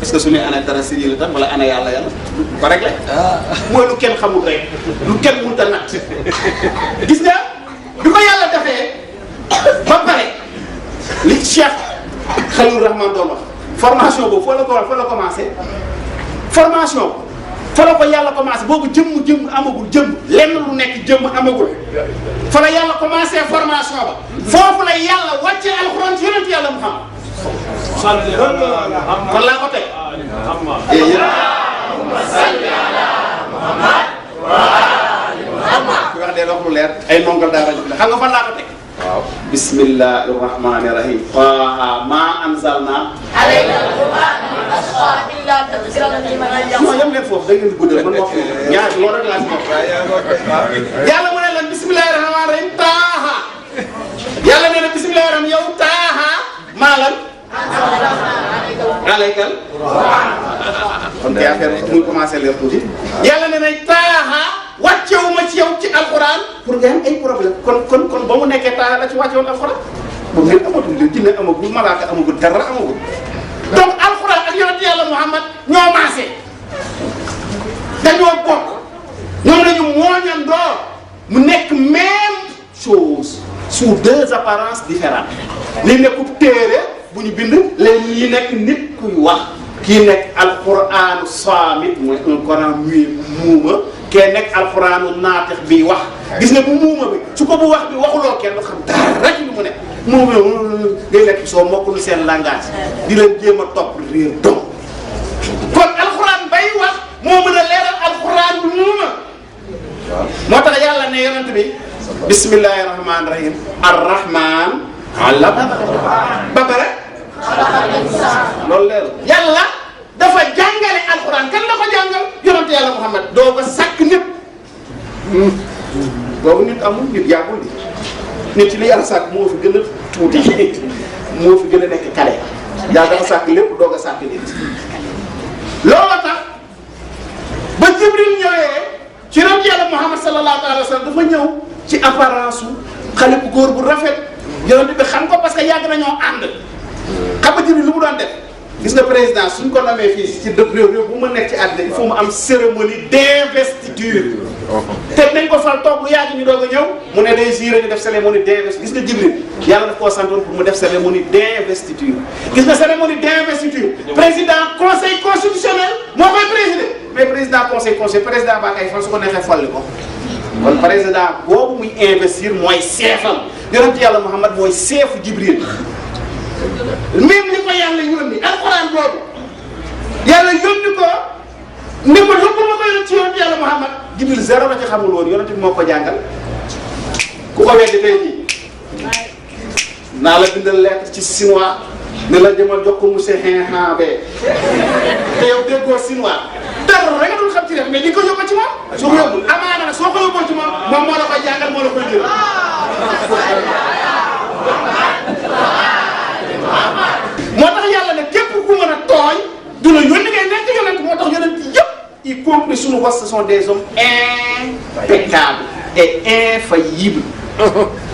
Speaker 2: est-ce que suñuy année dara si yéen tam wala année yàlla yàlla ko réglé mooy lu kenn xamul rek lu kenn mënut a natt gis nga bi ko yàlla defee ba pare li Cheikh Khalil Rahman doon wax formation boobu foo la commencé formation fa la ko yàlla commencé boobu jëmm amagul jëmm lenn lu nekk jëmm amagul fa la yàlla commencé formation ba foofu la yàlla wàcce alxuraan ci yonent yàlla Muhammad kon laa ko teg Allahumma salli ala Muhammad wa ali Muhammad ku wax dee wax lu leer ay ndongal daara la xam nga fan laa ko teg waaw bismillahi rahmani rahim taha ma anzalna alayka alquran illa tadhkiratan liman yakhsha non yam leen foofu da ngeen di guddal man wax ñaar loolu rek laa si wax yàlla mu ne la bismillahi rahmani rahim taha yàlla ne la bismillahi rahmani yow taha maalan alaykal kon kay affaire muy commencé leer tuuti yàlla ne nay taaha wàccewuma ci yow ci alxuraan pour nga am ay problème kon ba mu nekkee taaha la ci wàccewoon alxuraan pour ngeen amatul li jinne amagul malaaka amagul dara amagul donc alxuraan ak yonent yàlla Muhammad ñoo maase dañoo bokk ñoom lañu mooñandoo mu nekk même chose sous deux apparences différentes li nekkub téere bu ñu bind léegi ñi nekk nit kuy wax kii nekk alquranu saamit mooy un coran muuma kee nekk alquranu naatix bi wax gis nga bu muuma bi su ko bu wax bi waxuloo kenn du xam dara ci lu mu nekk muuma ngay nekk soo mokkul seen langage di leen jéem a topp réer donc kon alquran bay wax moo mën a leeral alquran bu muuma moo tax yàlla ne yonent bi bismillahi rahmani rahim arrahman allama ba pare loolu leer yàlla dafa jàngale alquran kan la ko jàngal yonent yàlla Muhammad doo ko sàkk nit boobu nit amul nit yàggul di nit li yàlla sàkk moo fi gën a tuuti moo fi gën a nekk kale yàlla dafa sàkk lépp doo ko sàkk nit loolu tax ba Jibril ñëwee ci yonent yàlla Muhammad sallallahu alayhi wa sallam dafa ñëw ci apparence su xale bu góor bu rafet yonent bi xam ko parce que yàgg nañoo ànd xam nga Jibril lu mu doon def gis nga président suñ ko namee fii ci dëkk réew bu ma nekk ci àddina il faut mu am cérémonie d'investiture te nañ ko fal toog lu yàgg ñu doog a ñëw mu ne day juré ñu def cérémonie d'investiture gis nga Jibril yàlla daf koo santoon pour mu def cérémonie d'investiture gis nga cérémonie d'investiture président conseil constitutionnel moo koy présider mais président conseil président baa kay fal su ko neexee folli ko kon président boobu muy investir mooy seefam yonent yàlla Muhammad mooy seefu Jibril même li ko yàlla yónni alxuraan boobu yàlla yónni ko ndimbal yóbbu ma ko yónni ci yonent yàlla Muhammad Jibril zéro la ci xamul woon yonent bi moo ko jàngal ku ko weddi tey jii naa la bindal lettre ci chinois ne la demal jox ko monsieur Hinha be te yow déggoo chinois dara rek nga dul xam ci def mais di ko yóbbu ci moom soo ko yóbbu amaana nag soo ko yóbboo ci moom moom moo la koy jàngal moo la koy jël moo tax yàlla ne képp ku mën a tooñ du la yónni ngay nekk yonent moo tax yonent yëpp y compris sunu was ce sont des hommes impeccables et infaillibles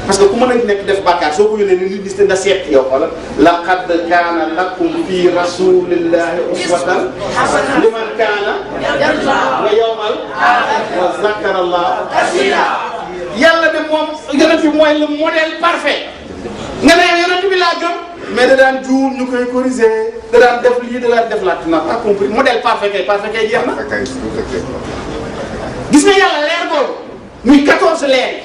Speaker 2: parce que ku mën a nekk def bàkkaar soo ko yónnee ni nit ñi da seet yow xoolal laqad kaana lakum fi rasulillahi uswatan liman kaana wa yawmal wa zakara allah yàlla de moom yonent bi mooy le modèle parfait nga ne yonent bi laa gëm mais da daan juum ñu koy corriger da daan def lii da daan def laa tu n'as pas compris modèle parfait kay jeex na. gis nga yàlla leer boobu muy 14 leer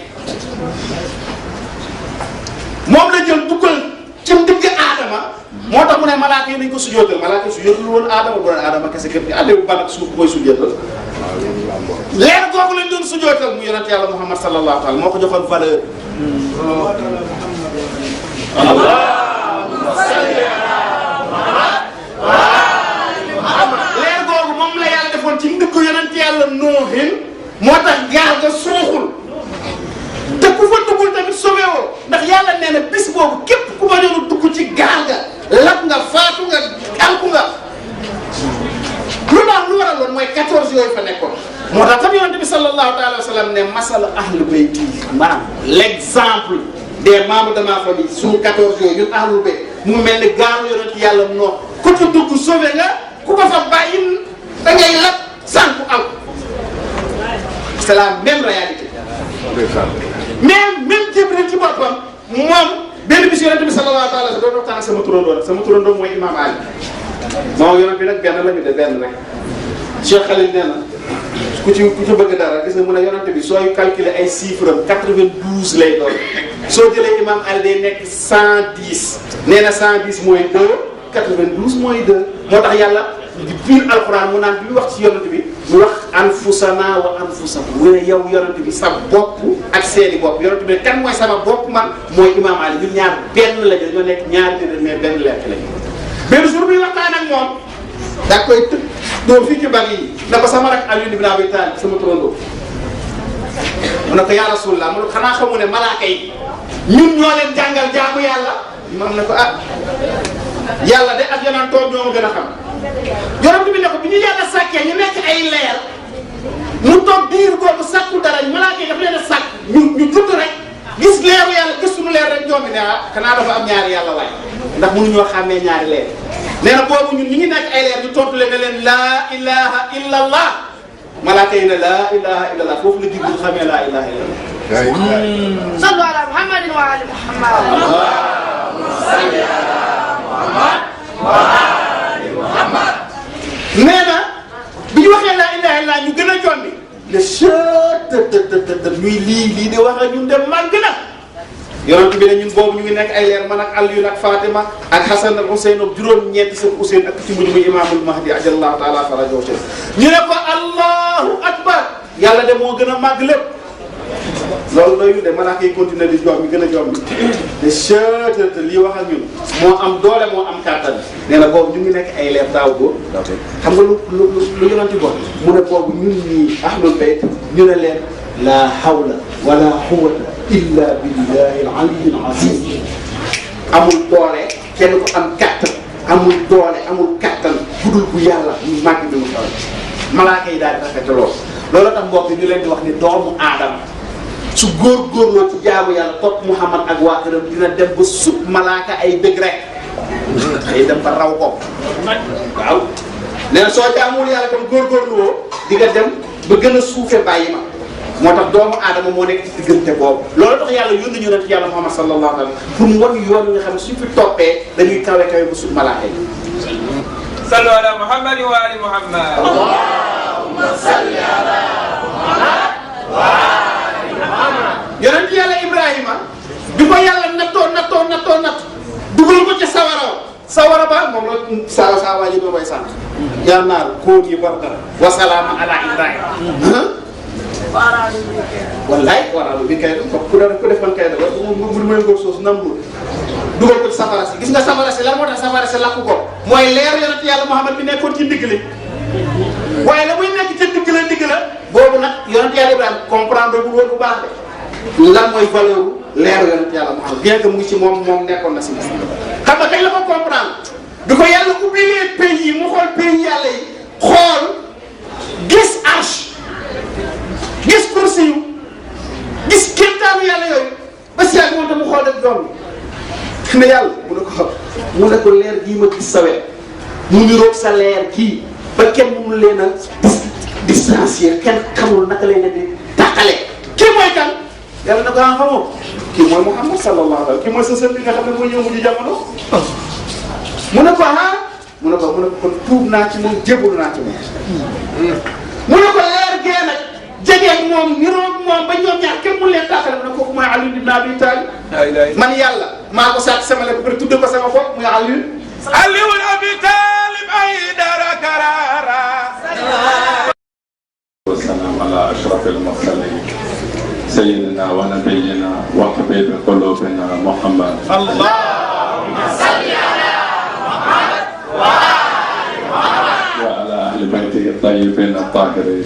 Speaker 2: moom la jël dugal ci digg aadama moo tax mu ne malaaka yi nañ ko sujootal malaaka yi sujootal woon aadama bu doon aadama kese képp àll bu ban ak suuf mooy sujootal leer googu lañ doon sujootal mu yonent yàlla Muhammad sallallahu alayhi moo ko joxoon valeur. leer googu moom la yàlla defoon ci ndëgg yonent yàlla Noohin moo tax gaal ga suuxul te ku fa duggul tamit sauvé woo ndax yàlla nee na bis boobu képp ku ma ñëw dugg ci gaal ga lab nga faatu nga alku nga lu baax lu waral loon mooy 14 yooyu fa nekkoon moo tax tam yonent bi sallallahu alayhi wa sallam ne masal ahlu bayti maanaam l'exemple des membres de ma famille suñu 14 yooyu ñun ahlul bayt mu mel ni gaalu yonent yàlla noo ku ci dugg sauvé nga ku ko fa bàyyi da ngay lab sànku am c'est la même réalité même Jibril ci boppam moom benn bis yonent bi sallallahu alayhi wa sallam doon waxtaan sama turandoo mooy Imam Ali moom yonent bi nag benn la ñu de benn rek Cheikh Khalil nee na ku ci bëgg dara gis nga mu ne yonent bi sooy calculer ay chiffres am 92 lay doon soo jëlee Imam Ali day nekk 110 nee na 110 mooy 2 92 mooy 2 moo tax yàlla di biir alxuraan mu naan bi wax ci yonent bi mu wax anfusana wa anfusakum mu ne yow yonent bi sa bopp ak seeni bopp yonent bi ne kan mooy sama bopp man mooy Imam Ali ñun ñaar benn la ñoo nekk ñaari nit mais benn lekk lañu benn jour bi waxtaan ak moom daa koy tëb doo fii ci bag yi na ko sama rak Ali ibn Abi Talib sama turandoo mu ne ko yaa Rasulullah mu ne xanaa xamu ne malaaka yi ñun ñoo leen jàngal jaamu yàlla moom ne ko ah yàlla de ak yeneen toog ñoo ma gën a xam yonent bi ne ko bi ñu yàlla sàkkee ñu nekk ay leer mu toog diir googu sàkku dara malaaka yi daf leen a sàkk ñu judd rek gis leeru yàlla gis suñu leer rek ñoom ne ah xanaa dafa am ñaari yàlla waay ndax mënuñoo xàmmee ñaari leer nee na boobu ñun ñu ngi nekk ay leer ñu tontu leen ne leen laa ilaha illa allah malaaka yi ne laa ilaha illa allah foofu la Jibril xamee laa ilaha illa allah.
Speaker 8: sallu ala muhammadin wa ali muhammad. allahumma salli ala muhammad wa ali muhammad.
Speaker 2: nee na bi ñu waxee laa ilaha illa ñu gën a jombi. le chut ñuy lii de wax ak ñun de màgg na. yonent bi ne ñun boobu ñu ngi nekk ay leer man ak Aliyu ak Fatima ak Hasan ak Huseyn ak juróom-ñeenti seen Huseyn ak ci mujj muy imaamul Mahdi ajallahu taala farajahu ñu ne ko allahu akbar yàlla de moo gën a màgg lépp loolu doyul de malaaka yi continuer di jox mi gën a jox mi de chut lii wax ak ñun moo am doole moo am kàttan nee na boobu ñu ngi nekk ay leer daaw góor xam nga lu yonent ko mu ne boobu ñun ñii ahlul bayt ñu ne leen la hawla wala quwwata illa billahi al-ali al-azim amul doole kenn ko am kattan amul doole amul kattan budul bu yàlla ñu màgg bi mu toll malaaka yi daal di rafet loolu tax mbokk ñu leen di wax ni doomu aadama su góorgóorloo ci jaamu yàlla topp Muhammad ak waa këram dina dem ba sut malaaka ay degré xëy dem ba raw ko waaw nee na soo jaamul yàlla tam góorgóorlu woo di nga dem ba gën a suufe bàyyi ma moo tax doomu aadama moo nekk ci diggante boobu loolu tax yàlla yónni ñu yonent yàlla Muhammad sallallahu alayhi wa sallam pour mu wan yoon yi nga xam ne suñ fi toppee dañuy kawe kawe ba suñ malaaka yi.
Speaker 9: sallu ala Muhammad wa ali Muhammad.
Speaker 2: Allahumma salli ala Muhammad wa ali Muhammad. yonent yàlla Ibrahima bi ko yàlla natt dugal ko ca sawara ba moom la saa waa ji doo koy sant. yaa naar kóor yi barka wa salaama ala Ibrahima. wallaay waraalu bi kay ko ku defoon kay da bu may ngóor soosu namul dugal ko ci safara si gis nga safara si lan moo tax safara si lakk ko mooy leer yonent yàlla Muhammad bi nekkoon ci ndigg li waaye la muy nekk ca ndigg la boobu nag yonent yàlla Ibrahima comprendre bu woon bu baax de lan mooy valeur leer yonent yàlla Muhammad bien que mu ngi ci moom nekkoon na si xam nga kañ la ko comprendre bi ko yàlla ubbilee pays yi mu xool pays yàlla yi xool gis arche gis kursi yu gis kéemtaanu yàlla yooyu ba si yàgg moom tam mu xool rek doom bi ne yàlla mu ne ko leer gii ma gis sa wet mu niroog sa leer kii ba kenn mënu leen a distancier kenn xamul naka leen di tàqale kii mooy kan yàlla na ko xamoo kii mooy Muhammad sallallahu alayhi wa sallam kii mooy sa sën bi nga xam ne mooy ñëw mujj jamono mu ne ko mu ne ko kon tuub naa ci moom jébbalu naa ci moom mu ne ko leer gee nag jegeeg moom niroog moom ba ñoom ñaar kenn mu leen tàqale mu ne kooku mooy Ali ibn Abi Talib man yàlla maa ko sàkk sama lépp ba tudde ko sama bopp muy Ali ibn Abi Talib ay dara karara
Speaker 10: والسلام على أشرف المرسلين سيدنا ونبينا وحبيب قلوبنا محمد اللهم صل على محمد وآل محمد وعلى أهل بيته الطيبين الطاهرين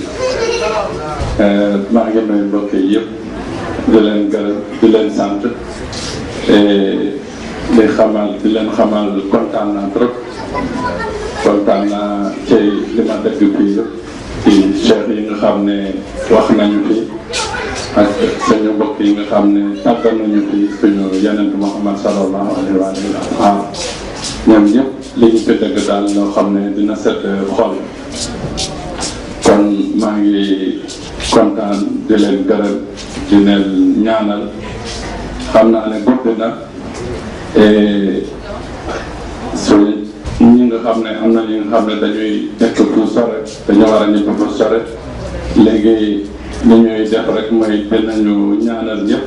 Speaker 10: maa ngi nuyu mbokk yi yëpp di leen gërëm di leen sant di leen xamal kontaan naa trop kontaan naa ci li ma dëgg fii yëpp ci cheikh yi nga xam ne wax nañu fi ak suñu mbokk yi nga xam ne tàggal nañu fi suñu yonent Muhammad sallallahu alayhi wa sallam ñoom ñëpp li ñu fi dëgg daal loo xam ne dina set xol kon maa ngi kontaan di leen gërëm di leen ñaanal xam naa ne gudd na su ñi nga xam ne am na ñi nga xam ne dañuy nekk fu sore dañu war a ñëpp fu sore léegi li ñuy def rek mooy dinañu ñaanal ñëpp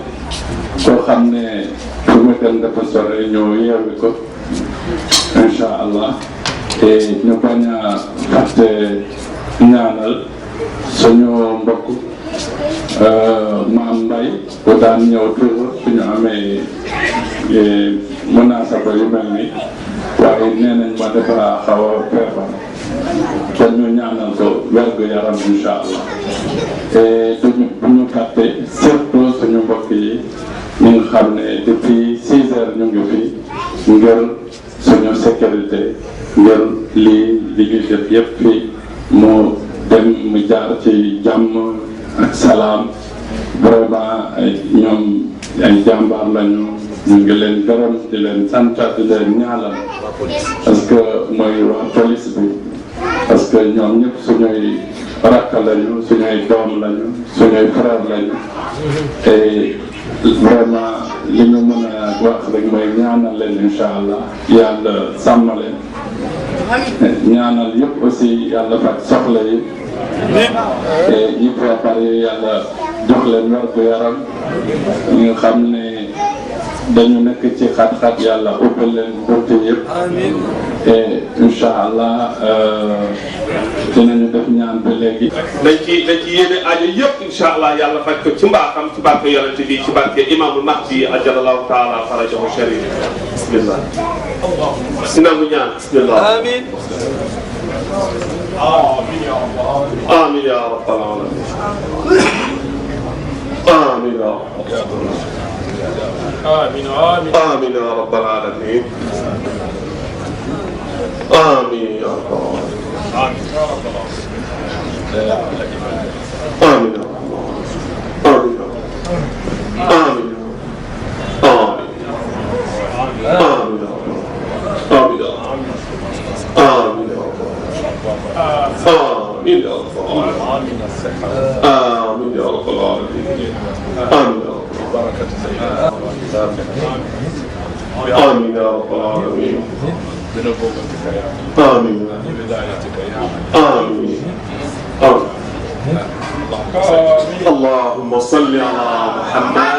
Speaker 10: koo xam ne fu mu dem dafa sore ñoo yeewi ko incha allah te ñu bañ a fàtte ñaanal suñu mbokk maam Mbaye bu daan ñëw toujours suñu amee munaasaba yu mel ni waaye nee nañ ma dafa xaw a feebar kon ñu ñaanal ko wérgu yaram incha allah te bu ñu fàtte surtout suñu mbokk yi ñi nga xam ne depuis 6 heures ñu ngi fi ngir suñu sécurité ngir lii li ñu def yëpp fii mu dem mu jaar ci jàmm ak salaam vraiment ñoom ay jàmbaar lañu ñu ngi leen gërëm di leen sant di leen ñaanal parce que mooy waa police bi parce que ñoom ñëpp suñuy rakk lañu suñuy doom lañu suñuy frère lañu et vraiment li ñu mën a wax rek mooy ñaanal leen incha allah yàlla sàmm leen ñaanal yëpp aussi yàlla faj soxla yi et ñi feebar yi yàlla jox leen wérgu yaram ñi nga xam ne dañu nekk ci xat-xat yàlla ubbal leen bunte yëpp et incha allah dinañu def ñaan ba léegi.
Speaker 3: dañ ci yéene aajo yëpp incha allah yàlla faj ko ci mbaaxam ci barke yonente bi ci barke imaamul mahdi ajalallahu taala farajahu sharif bismillah sinangu ñaan bismillah amin amin ya rabbal alamin amin ya آمين آمين آمين يا رب العالمين آمين يا رب العالمين آمين يا رب العالمين آمين يا رب آمين آمين آمين آمين
Speaker 11: آمين بركة سيدنا آمين يا رب العالمين بنبوتك يا آمين بولايتك يا آمين آمين اللهم صل على محمد